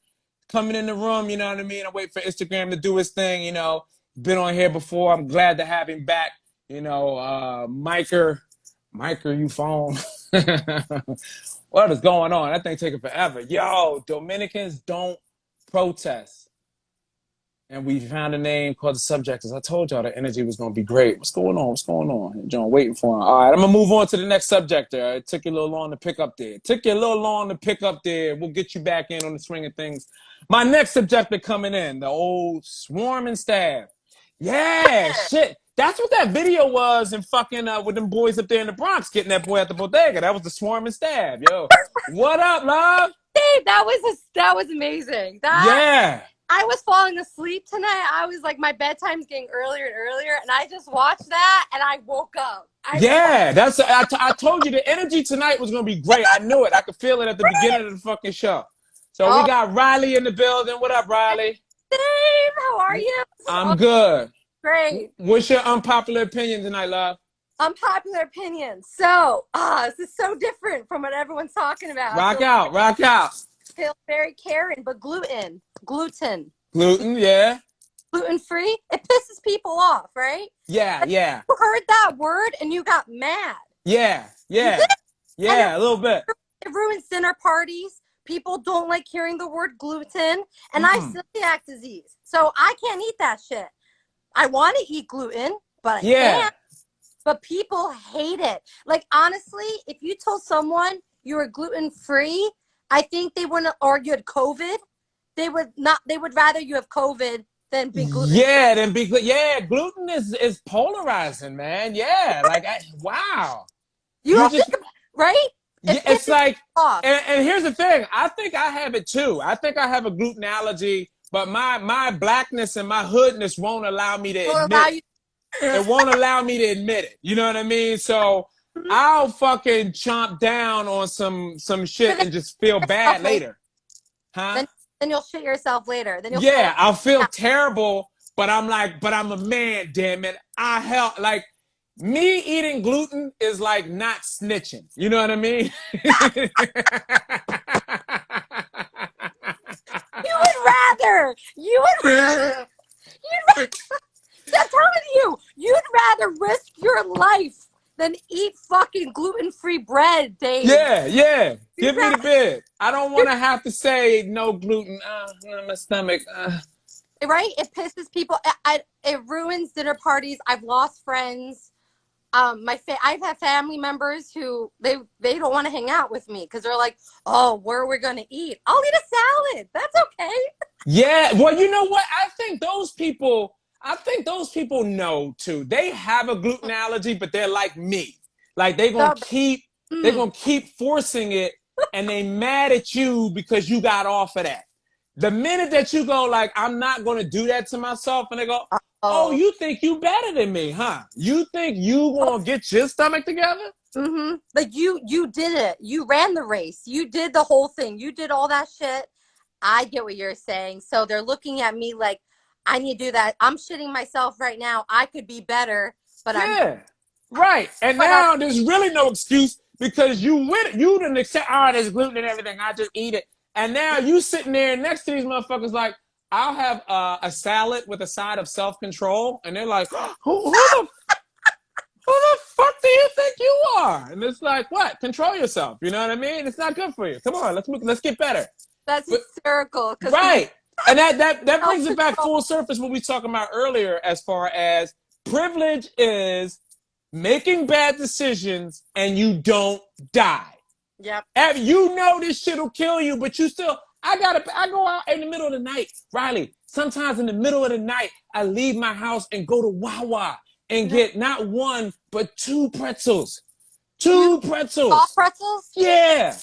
coming in the room, you know what I mean? I wait for Instagram to do his thing, you know. Been on here before. I'm glad to have him back. You know, Miker, you phone. What is going on? That thing taking forever. Yo, Dominicans don't protest. And we found a name called the Subjectors. I told y'all the energy was going to be great. What's going on? What's going on? John, waiting for him. All right, I'm going to move on to the next subjector. It took you a little long to pick up there. We'll get you back in on the swing of things. My next subjector coming in, the old swarming staff. Yeah, shit. That's what that video was in fucking with them boys up there in the Bronx getting that boy at the bodega. That was the swarm and stab. Yo, what up, love? Dave, that was amazing. Yeah. I was falling asleep tonight. I was like, my bedtime's getting earlier and earlier, and I just watched that, and I woke up. Yeah, I told you the energy tonight was gonna be great. I knew it. I could feel it at the beginning of the fucking show. So we got Riley in the building. What up, Riley? Dave, how are you? I'm good. Great. What's your unpopular opinion tonight, love? Unpopular opinion. So, this is so different from what everyone's talking about. Rock out. I feel very caring, but gluten, yeah. gluten-free, it pisses people off, right? Yeah. You heard that word and you got mad. Yeah, a little bit. It ruins dinner parties. People don't like hearing the word gluten, and I have celiac disease, so I can't eat that shit. I want to eat gluten, but I can't. But people hate it. Like, honestly, if you told someone you were gluten-free, I think they wouldn't, or you had COVID, they would rather you have COVID than be gluten. Yeah, gluten is polarizing, man. Yeah, like, wow. You just, right? It's like, and here's the thing. I think I have it too. I think I have a gluten allergy, but my blackness and my hoodness won't allow me to admit it. It won't allow me to admit it. You know what I mean? So I'll fucking chomp down on some shit and just feel bad later. Huh? Then you'll shit yourself later. Then I'll feel terrible, but I'm a man, damn it. Like, me eating gluten is like not snitching. You know what I mean? I'm telling you, you'd rather risk your life than eat fucking gluten-free bread, Dave. Yeah. Give me the bid. I don't want to have to say no gluten. My stomach. Right? It pisses people. It ruins dinner parties. I've lost friends. I've had family members who they don't want to hang out with me because they're like, oh, where are we gonna eat? I'll eat a salad. That's okay. Yeah. Well, you know what? I think those people know too. They have a gluten allergy, but they're like me. Like they're gonna keep forcing it, and they mad at you because you got off of that. The minute that you go like, I'm not gonna do that to myself, and they go, oh, you think you better than me, huh? You think you gonna get your stomach together? Mm-hmm. Like you did it. You ran the race. You did the whole thing. You did all that shit. I get what you're saying. So they're looking at me like, I need to do that. I'm shitting myself right now. I could be better, but right. And now there's really no excuse because you didn't accept, there's gluten and everything. I just eat it. And now you sitting there next to these motherfuckers like, I'll have a salad with a side of self-control. And they're like, who the fuck do you think you are? And it's like, what? Control yourself. You know what I mean? It's not good for you. Come on, let's get better. That's hysterical. Right. And that brings it back full surface what we were talking about earlier as far as privilege is making bad decisions and you don't die. Yep. You know this shit will kill you, but you still, I go out in the middle of the night. Riley, sometimes in the middle of the night, I leave my house and go to Wawa and get not one, but 2 pretzels. 2 pretzels. All pretzels? Yeah.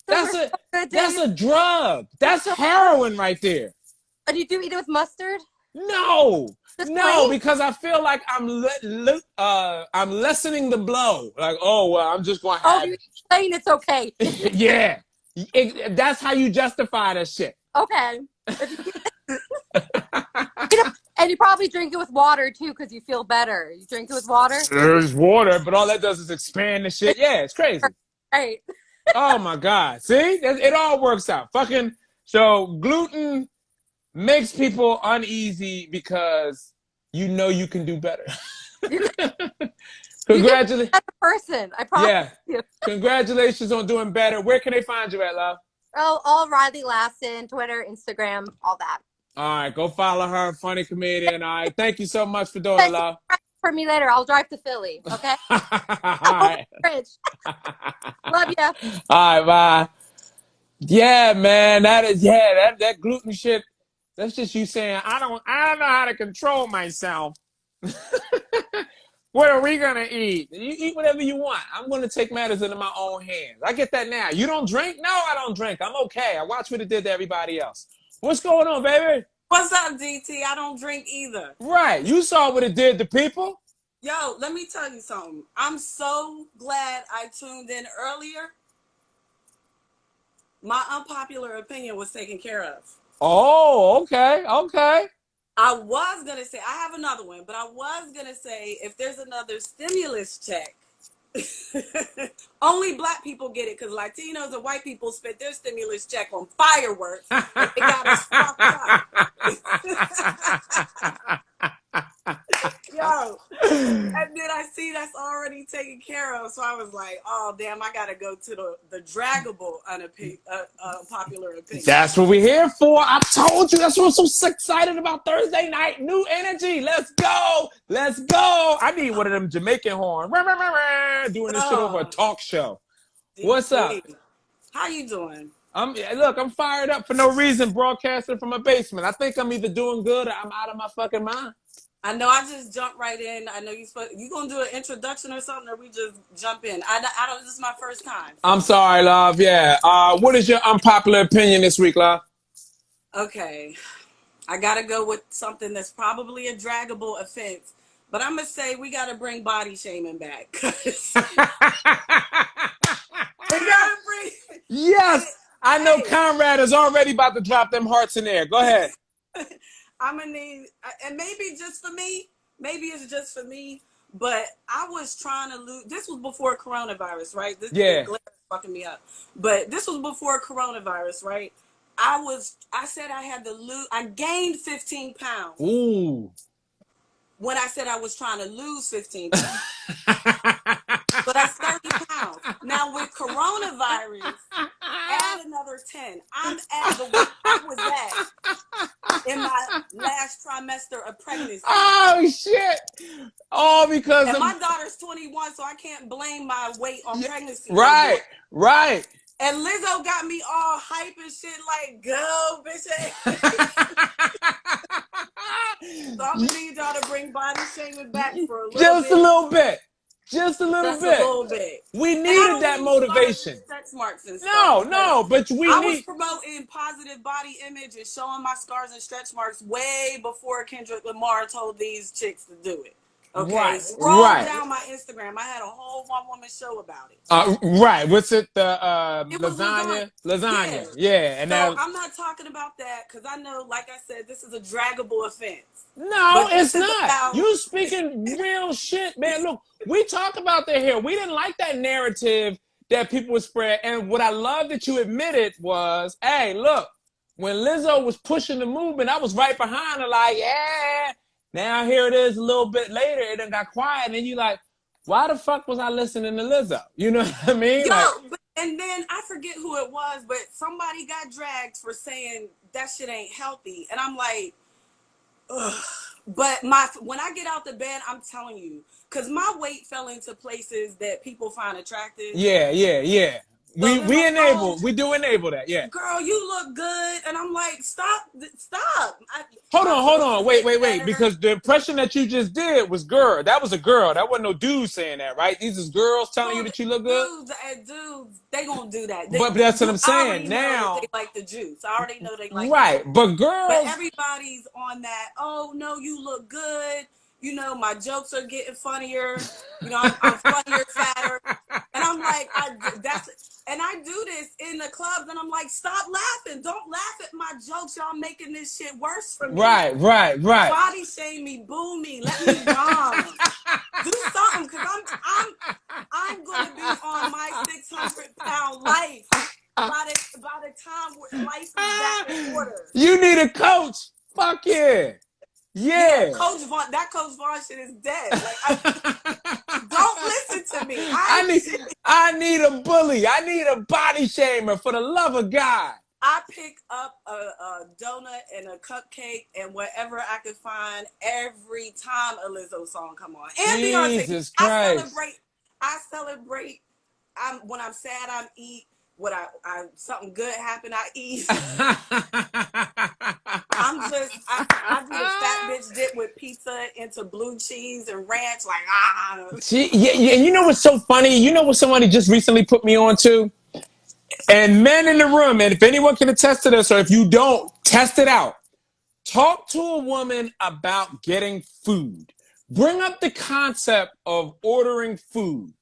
That's a drug. That's heroin right there. And you do eat it with mustard? No, because I feel like I'm lessening the blow. Like, oh well, I'm just going to have you're saying it's okay. Yeah, that's how you justify that shit. Okay. And you probably drink it with water too because you feel better. You drink it with water? There's water, but all that does is expand the shit. Yeah, it's crazy. Right. Oh my God. See? It all works out. Fucking, so gluten makes people uneasy because you know you can do better. Congratulations. As a person, I promise you. Congratulations on doing better. Where can they find you at, love? Oh, all Riley Lassen, Twitter, Instagram, all that. All right, go follow her, funny comedian. All right, thank you so much for doing it, love. For me later, I'll drive to Philly. Okay. All right. Love ya. All right, bye. Yeah, man, that gluten shit. That's just you saying, I don't know how to control myself. What are we gonna eat? You eat whatever you want. I'm gonna take matters into my own hands. I get that now. You don't drink? No, I don't drink. I'm okay. I watch what it did to everybody else. What's going on, baby? What's up, DT? I don't drink either. Right. You saw what it did to people. Yo, let me tell you something. I'm so glad I tuned in earlier. My unpopular opinion was taken care of. Oh, okay. Okay. I was going to say, I have another one, but I was going to say if there's another stimulus check, only black people get it because Latinos and white people spent their stimulus check on fireworks and they got us fucked up. Yo, and then I see that's already taken care of, so I was like, oh damn, I gotta go to the draggable unpopular opinion. That's what we're here for. I told you. That's what I'm so excited about Thursday night. New energy. Let's go. Let's go. I need one of them Jamaican horns. Doing this shit over a talk show. What's up? How you doing? I'm fired up for no reason, broadcasting from a basement. I think I'm either doing good or I'm out of my fucking mind. I know I just jumped right in. I know you gonna do an introduction or something, or we just jump in? I don't. This is my first time. So. I'm sorry, love. Yeah. What is your unpopular opinion this week, love? Okay, I gotta go with something that's probably a draggable offense, but I'm gonna say we gotta bring body shaming back. Yes, I know. Conrad is already about to drop them hearts in there. Go ahead. I'm gonna need, and maybe just for me, maybe it's just for me, but I was trying to lose. This was before coronavirus, right? This is fucking me up. But this was before coronavirus, right? I said I had to lose. I gained 15 pounds. Ooh. When I said I was trying to lose 15 pounds. But that's 30 pounds. Now with coronavirus, add another 10. I'm at the weight I was at in my last trimester of pregnancy. Oh shit! All because and my daughter's 21, so I can't blame my weight on pregnancy. Right, right. And Lizzo got me all hype and shit like, go, bitch. So I'm gonna need y'all to bring body shaming back for a little bit. Just a little bit. Just a little Just bit. a little bit. We needed that motivation. Sex marks and No, stuff, no, but I was promoting positive body image and showing my scars and stretch marks way before Kendrick Lamar told these chicks to do it. Okay, right, scroll right. down my Instagram. I had a whole one-woman show about it. Right. What's it? The it lasagna. Yeah. And so I'm not talking about that because I know, like I said, this is a draggable offense. No, it's not. You speaking real shit, man. Look, we talk about that here. We didn't like that narrative that people would spread. And what I love that you admitted was, hey, look, when Lizzo was pushing the movement, I was right behind her, like, yeah. Now here it is a little bit later, it done got quiet, and you like, why the fuck was I listening to Lizzo? You know what I mean? And then I forget who it was, but somebody got dragged for saying that shit ain't healthy. And I'm like, ugh. But when I get out the bed, I'm telling you, because my weight fell into places that people find attractive. Yeah. So we do enable that, yeah. Girl, you look good. And I'm like, stop. Hold on. Wait. Because the impression that you just did was girl. That was a girl. That wasn't no dude saying that, right? These is girls telling you that you look good? Dudes, they gonna do that. But that's what I'm saying. Now, they like the juice. I already know they like right, but girls. But everybody's on that, oh, no, you look good. You know, my jokes are getting funnier. You know, I'm funnier, fatter. And I'm like, and I do this in the clubs, and I'm like, stop laughing. Don't laugh at my jokes. Y'all making this shit worse for me. Right. Body shame me, boo me, let me bomb. Do something, because I'm going to be on my 600-pound life by the time life is back in order. You need a coach. Fuck yeah. Yeah. Coach Vaughn, that Coach Vaughn shit is dead. Like, don't listen to me. I need a bully. I need a body shamer, for the love of God. I pick up a donut and a cupcake and whatever I could find every time a Lizzo song come on. And Jesus Christ. I celebrate. When I'm sad, I eat. When I something good happen, I eat. I'm into blue cheese and ranch. Like, Yeah, and you know what's so funny? You know what somebody just recently put me on to? And men in the room, and if anyone can attest to this, or if you don't, test it out. Talk to a woman about getting food. Bring up the concept of ordering food.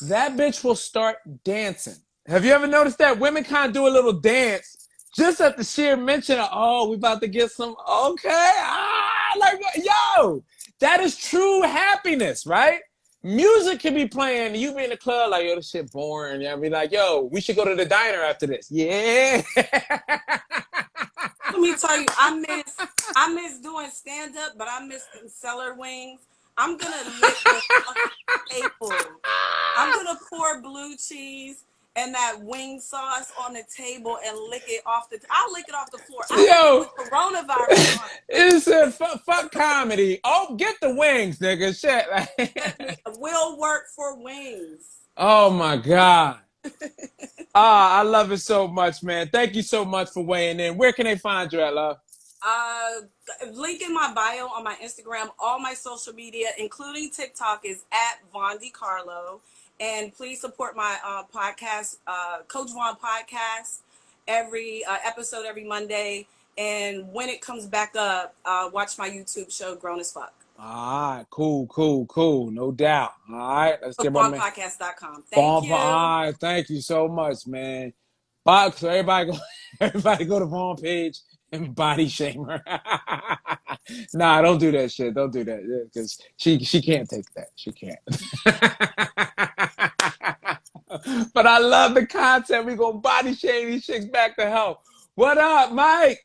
That bitch will start dancing. Have you ever noticed that? Women kind of do a little dance just at the sheer mention of, oh, we about to get some, okay, like, yo, that is true happiness, right? Music can be playing, you be in the club like, yo, this shit boring. Yeah, be like, yo, we should go to the diner after this. Yeah. let me tell you, I miss doing stand up, but I miss them cellar wings. I'm gonna lick the fucking table. I'm gonna pour blue cheese and that wing sauce on the table and lick it off I'll lick it off the floor. I Yo, lick it with coronavirus on it. it's a fuck comedy. Oh, get the wings, nigga. Shit. Will work for wings. Oh my God. I love it so much, man. Thank you so much for weighing in. Where can they find you at, love? Link in my bio on my Instagram, all my social media, including TikTok, is at Von DiCarlo. And please support my podcast, Coach Vaughn Podcast, every episode every Monday. And when it comes back up, watch my YouTube show, Grown as Fuck. All right, cool. No doubt. All right, let's get my man. CoachVaughnPodcast.com. Thank you. All right, thank you so much, man. Box, so everybody go to Vaughn page and body shame her. Nah, don't do that shit. Don't do that because she can't take that. She can't. But I love the content. We gonna body shame these chicks back to hell. What up, Mike?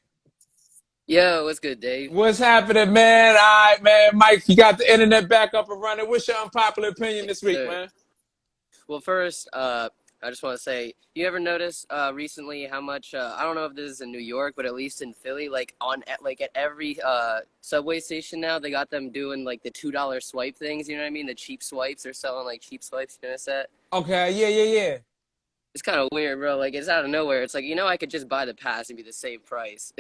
Yo, what's good, Dave? What's happening, man? All right, man. Mike, you got the internet back up and running. What's your unpopular opinion this week, man? Well, first, I just want to say, you ever notice recently how much, I don't know if this is in New York, but at least in Philly, like at every subway station now, they got them doing like the $2 swipe things, you know what I mean? The cheap swipes, they're selling like cheap swipes, you notice that? Okay, yeah. It's kind of weird, bro. Like, it's out of nowhere. It's like, I could just buy the pass and be the same price.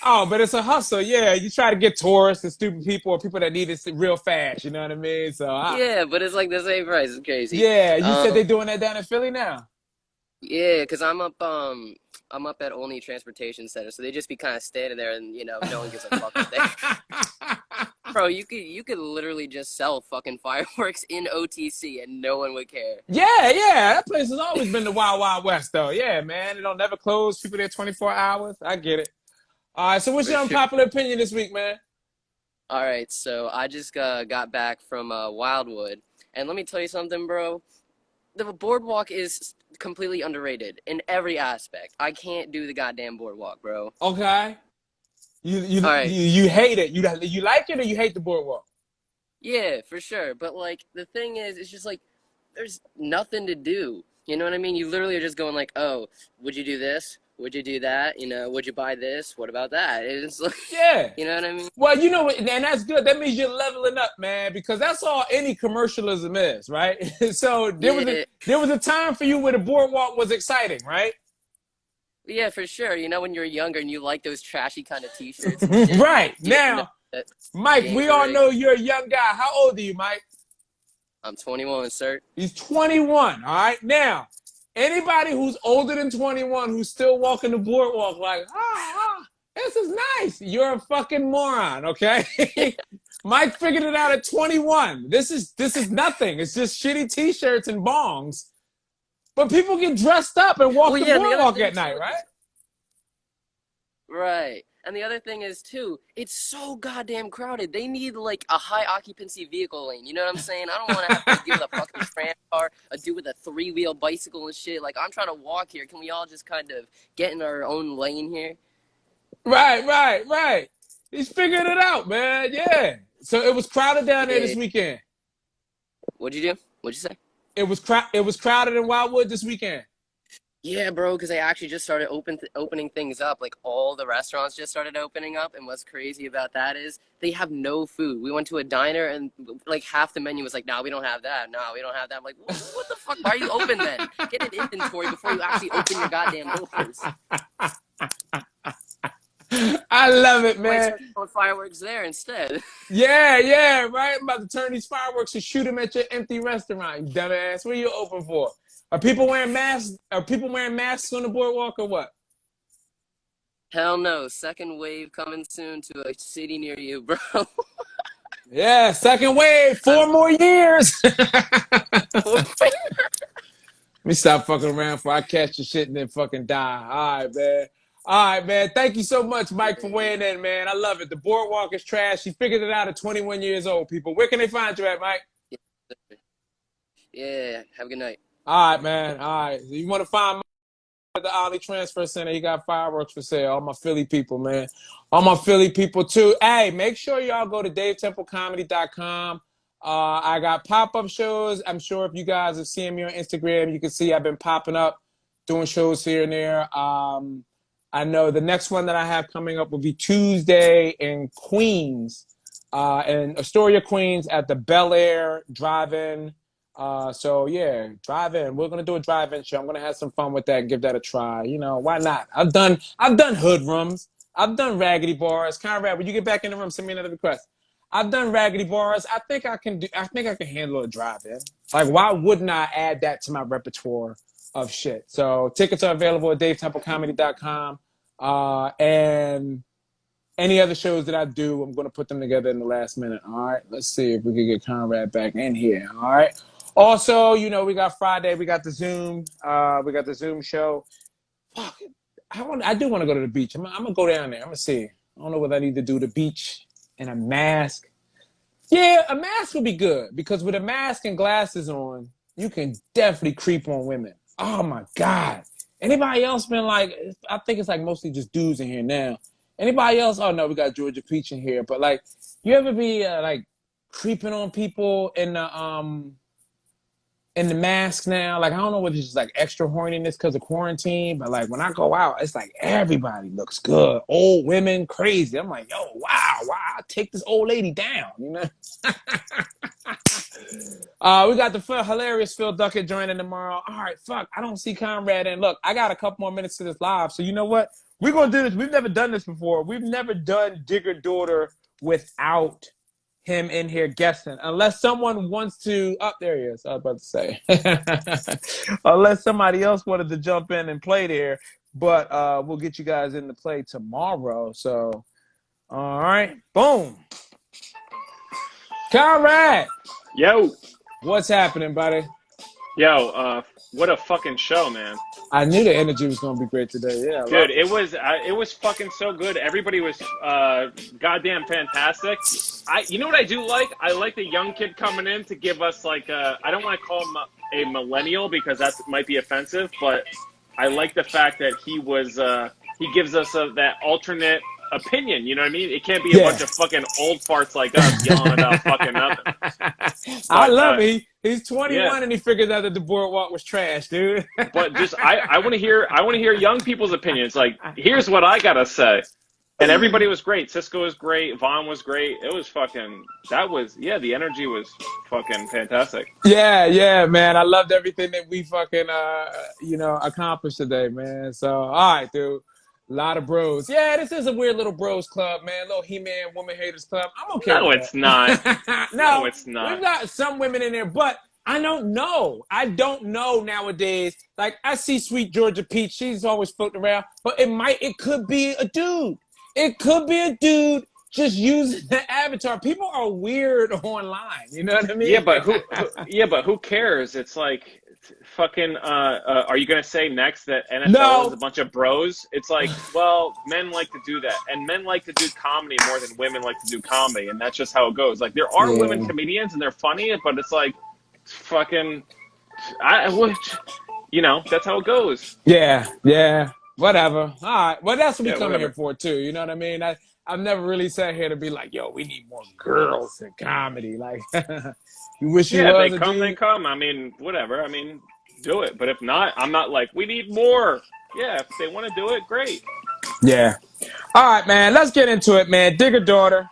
Oh, but it's a hustle. Yeah, you try to get tourists and stupid people or people that need it real fast. You know what I mean? So yeah, but it's like the same price. It's crazy. Yeah, you said they're doing that down in Philly now. Yeah, because I'm up at Olney Transportation Center, so they just be kind of standing there, and no one gives a fuck up there. Bro, you could literally just sell fucking fireworks in OTC, and no one would care. Yeah, that place has always been the Wild Wild West, though. Yeah, man, it don't never close. People there 24 hours. I get it. All right, so what's your unpopular opinion this week, man? All right, so I just got back from Wildwood, and let me tell you something, bro. The boardwalk is completely underrated in every aspect. I can't do the goddamn boardwalk, bro. Okay. You All right. you hate it. You like it or you hate the boardwalk? Yeah, for sure. But like the thing is, it's just like there's nothing to do. You know what I mean? You literally are just going like, oh, would you do this? Would you do that? Would you buy this? What about that? It's like, yeah. You know what I mean? Well, you know what, and that's good. That means you're leveling up, man, because that's all any commercialism is, right? So there was a time for you where the boardwalk was exciting, right? Yeah, for sure. When you're younger and you like those trashy kind of T-shirts. Right. Now, Mike, we all know you're a young guy. How old are you, Mike? I'm 21, sir. He's 21, all right? Now, anybody who's older than 21 who's still walking the boardwalk like, this is nice. You're a fucking moron, okay? Mike figured it out at 21. This is nothing. It's just shitty T-shirts and bongs. But people get dressed up and walk the boardwalk at night, right? Right. And the other thing is, too, it's so goddamn crowded. They need, like, a high-occupancy vehicle lane. You know what I'm saying? I don't want to have to deal with a fucking tram car, a dude with a three-wheel bicycle and shit. Like, I'm trying to walk here. Can we all just kind of get in our own lane here? Right. He's figured it out, man. Yeah. So it was crowded down there this weekend. What'd you do? What'd you say? It was crowded in Wildwood this weekend. Yeah, bro, because they actually just started opening things up. Like, all the restaurants just started opening up, and what's crazy about that is they have no food. We went to a diner, and, like, half the menu was like, nah, we don't have that. Nah, we don't have that. I'm like, what the fuck? Why are you open then? Get an inventory before you actually open your goddamn doors. I love it, man. throwing fireworks there instead. Yeah, right. I'm about to turn these fireworks and shoot them at your empty restaurant, you dumbass. What are you open for? Are people wearing masks? Are people wearing masks on the boardwalk or what? Hell no. Second wave coming soon to a city near you, bro. Yeah, second wave, 4 more years. Let me stop fucking around before I catch the shit and then fucking die. All right, man. Thank you so much, Mike, for weighing in, man. I love it. The boardwalk is trash. She figured it out at 21 years old, people. Where can they find you at, Mike? Yeah, have a good night. All right, man. All right. You want to find Mike at the Ollie Transfer Center? He got fireworks for sale. All my Philly people, man. All my Philly people, too. Hey, make sure y'all go to DaveTempleComedy.com. I got pop-up shows. I'm sure if you guys have seen me on Instagram, you can see I've been popping up, doing shows here and there. I know the next one that I have coming up will be Tuesday in Queens, in Astoria, Queens, at the Bel Air Drive-In. So yeah, drive-in. We're gonna do a drive-in show. I'm gonna have some fun with that and give that a try. You know, why not? I've done hood rooms. I've done raggedy bars. Conrad, when you get back in the room, send me another request. I've done raggedy bars. I think I can handle a drive-in. Like, why wouldn't I add that to my repertoire of shit? So tickets are available at DaveTempleComedy.com. And any other shows that I do, I'm going to put them together in the last minute. All right. Let's see if we can get Conrad back in here. All right. Also, you know, we got Friday. We got the Zoom. We got the Zoom show. Fuck. I do want to go to the beach. I'm going to go down there. I'm going to see. I don't know what I need to do. The beach and a mask. Yeah, a mask would be good because with a mask and glasses on, you can definitely creep on women. Oh, my God. Anybody else been like, I think it's like mostly just dudes in here now. Anybody else? Oh, no, we got Georgia Peach in here. But, like, you ever be, like, creeping on people in the mask now? Like, I don't know whether it's just, like, extra horniness because of quarantine. But, like, when I go out, it's like everybody looks good. Old women, crazy. I'm like, yo, wow, I'll take this old lady down, you know? We got the hilarious Phil Duckett joining tomorrow. All right, fuck, I don't see Conrad. And look, I got a couple more minutes to this live. So you know what? We're going to do this. We've never done this before. We've never done Digger Daughter without him in here guessing. Unless someone wants to... Oh, there he is. I was about to say. Unless somebody else wanted to jump in and play there. But we'll get you guys into play tomorrow. So, all right. Boom. Conrad. Yo. What's happening, buddy? Yo, what a fucking show, man. I knew the energy was going to be great today. Yeah, dude, it was fucking so good. Everybody was goddamn fantastic. You know what I do like? I like the young kid coming in to give us like I don't want to call him a millennial because that might be offensive, but I like the fact that he gives us that alternate opinion. You know what I mean? It can't be a bunch of fucking old farts like us yelling about fucking nothing. But, I love it. He's 21 and he figured out that the boardwalk was trash, dude. But just I want to hear young people's opinions. Like, here's what I gotta say. And everybody was great. Cisco was great. Vaughn was great. It was fucking. The energy was fucking fantastic. Yeah, man. I loved everything that we fucking accomplished today, man. So all right, dude. A lot of bros. Yeah, this is a weird little bros club, man. Little He-Man woman haters club. I'm okay with it's not. No, it's not. We've got some women in there, but I don't know. I don't know nowadays. Like, I see Sweet Georgia Peach. She's always floating around. But it could be a dude. It could be a dude just using the avatar. People are weird online. You know what I mean? Yeah, but who cares? It's like... Fucking are you gonna say next that NFL is a bunch of bros? It's like, well, men like to do that, and men like to do comedy more than women like to do comedy, and that's just how it goes. Like, there are women comedians and they're funny, but it's like fucking that's how it goes. Yeah, whatever. All right, well, that's what we come whatever. here for too. You know what I mean? I've never really sat here to be like, yo, we need more girls in comedy. Like, you wish you was. They come. I mean, whatever. I mean, do it. But if not, I'm not like, we need more. Yeah, if they want to do it, great. Yeah. All right, man. Let's get into it, man. Digger Daughter.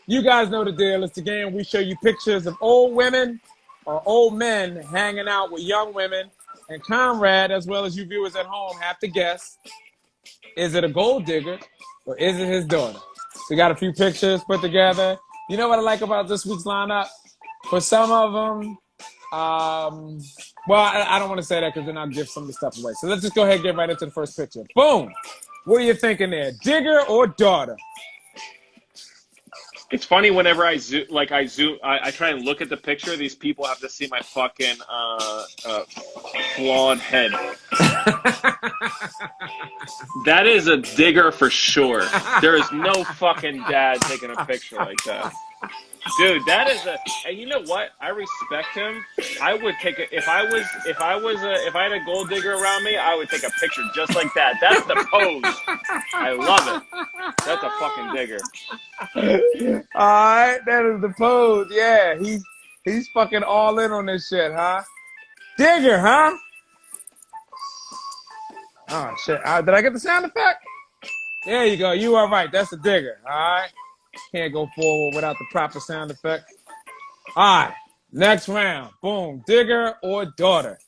You guys know the deal. It's the game. We show you pictures of old women or old men hanging out with young women. And Conrad, as well as you viewers at home, have to guess. Is it a gold digger or is it his daughter? So we got a few pictures put together. You know what I like about this week's lineup? For some of them, well, I don't want to say that because then I'll give some of the stuff away. So let's just go ahead and get right into the first picture. Boom. What are you thinking there? Digger or daughter? It's funny whenever I try and look at the picture. These people have to see my fucking flawed head. That is a digger for sure. There is no fucking dad taking a picture like that. Dude, that is and you know what? I respect him. I would take it if I had a gold digger around me, I would take a picture just like that. That's the pose. I love it. That's a fucking digger. All right, that is the pose. Yeah, he's fucking all in on this shit, huh? Digger, huh? Oh shit! Did I get the sound effect? There you go. You are right. That's the digger. All right. Can't go forward without the proper sound effect. All right. Next round. Boom. Digger or daughter?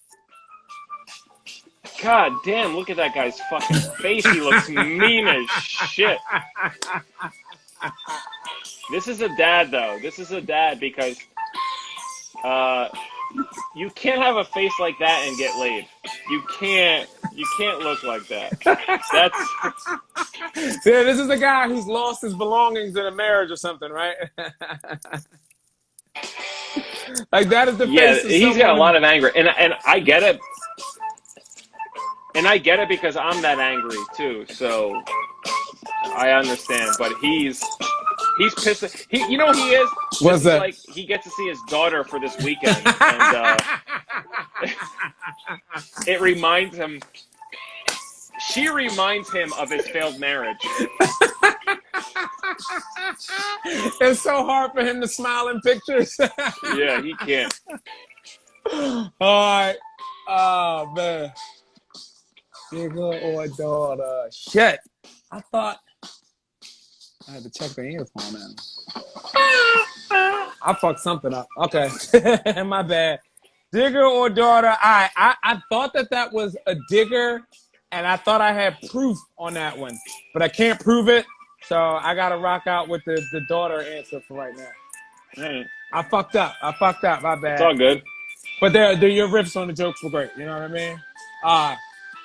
God damn! Look at that guy's fucking face. He looks mean as shit. This is a dad, though. This is a dad because you can't have a face like that and get laid. You can't look like that. Yeah, this is a guy who's lost his belongings in a marriage or something, right? Like that is the face of he's got a lot of anger, and I get it. And I get it because I'm that angry too, so I understand. But he's pissed. You know what he is? What's that? Like he gets to see his daughter for this weekend, and it reminds him. She reminds him of his failed marriage. It's so hard for him to smile in pictures. Yeah, he can't. All right. Oh man. Digger or daughter? Shit. I thought I had to check the earphone out. I fucked something up. Okay. My bad. Digger or daughter? I thought that was a digger, and I thought I had proof on that one, but I can't prove it, so I gotta rock out with the daughter answer for right now. Right. I fucked up. My bad. It's all good. But your riffs on the jokes were great. You know what I mean?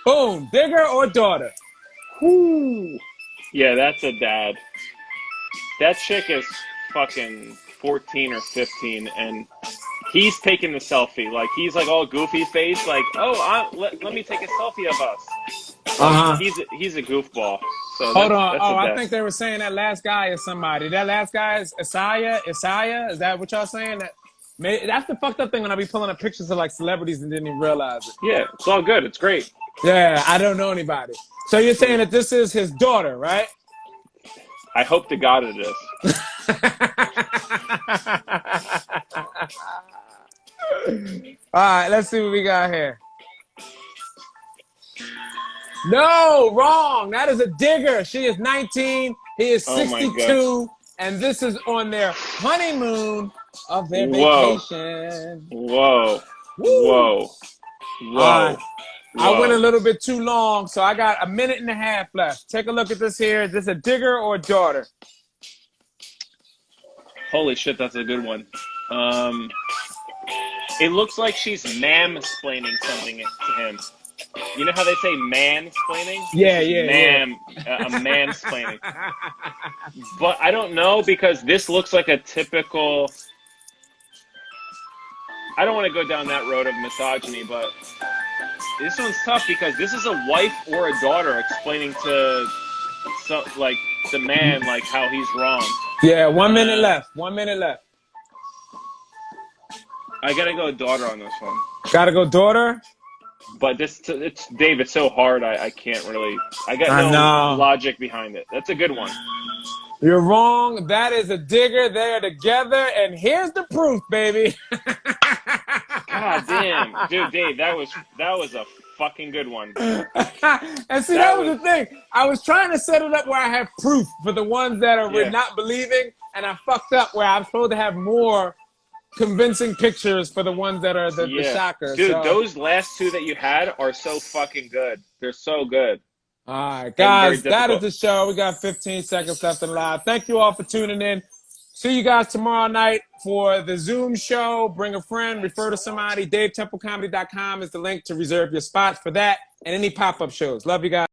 Boom. Digger or daughter? Whoo. Yeah, that's a dad. That chick is fucking 14 or 15, and he's taking the selfie. Like, he's like all goofy face, like, oh, let me take a selfie of us. He's a goofball. So hold on. I think they were saying that last guy is somebody. That last guy is Isaiah? Is that what y'all saying? That's the fucked up thing when I be pulling up pictures of like celebrities and didn't even realize it. Yeah, it's all good. It's great. Yeah, I don't know anybody. So you're saying that this is his daughter, right? I hope to God it is. All right, let's see what we got here. No, wrong. That is a digger. She is 19. He is 62. And this is on their honeymoon of their vacation. Whoa. Whoa. I went a little bit too long, so I got a minute and a half left. Take a look at this here. Is this a digger or a daughter? Holy shit, that's a good one. It looks like she's mansplaining something to him. You know how they say mansplaining? Yeah. A mansplaining. But I don't know because this looks like a typical... I don't want to go down that road of misogyny, but this one's tough because this is a wife or a daughter explaining to the man like how he's wrong. Yeah, 1 minute left. I gotta go daughter on this one. Gotta go daughter? But it's Dave, it's so hard I can't really I got no logic behind it. That's a good one. You're wrong. That is a digger. They are together, and here's the proof, baby. God damn. Dude, Dave, that was a fucking good one. And see, that was the thing. I was trying to set it up where I have proof for the ones that are not believing, and I fucked up where I'm supposed to have more convincing pictures for the ones that are the shockers. Dude, those last two that you had are so fucking good. They're so good. All right, and very guys, that is difficult. the show. We got 15 seconds left in live. Thank you all for tuning in. See you guys tomorrow night for the Zoom show. Bring a friend, refer to somebody. DaveTempleComedy.com is the link to reserve your spots for that and any pop-up shows. Love you guys.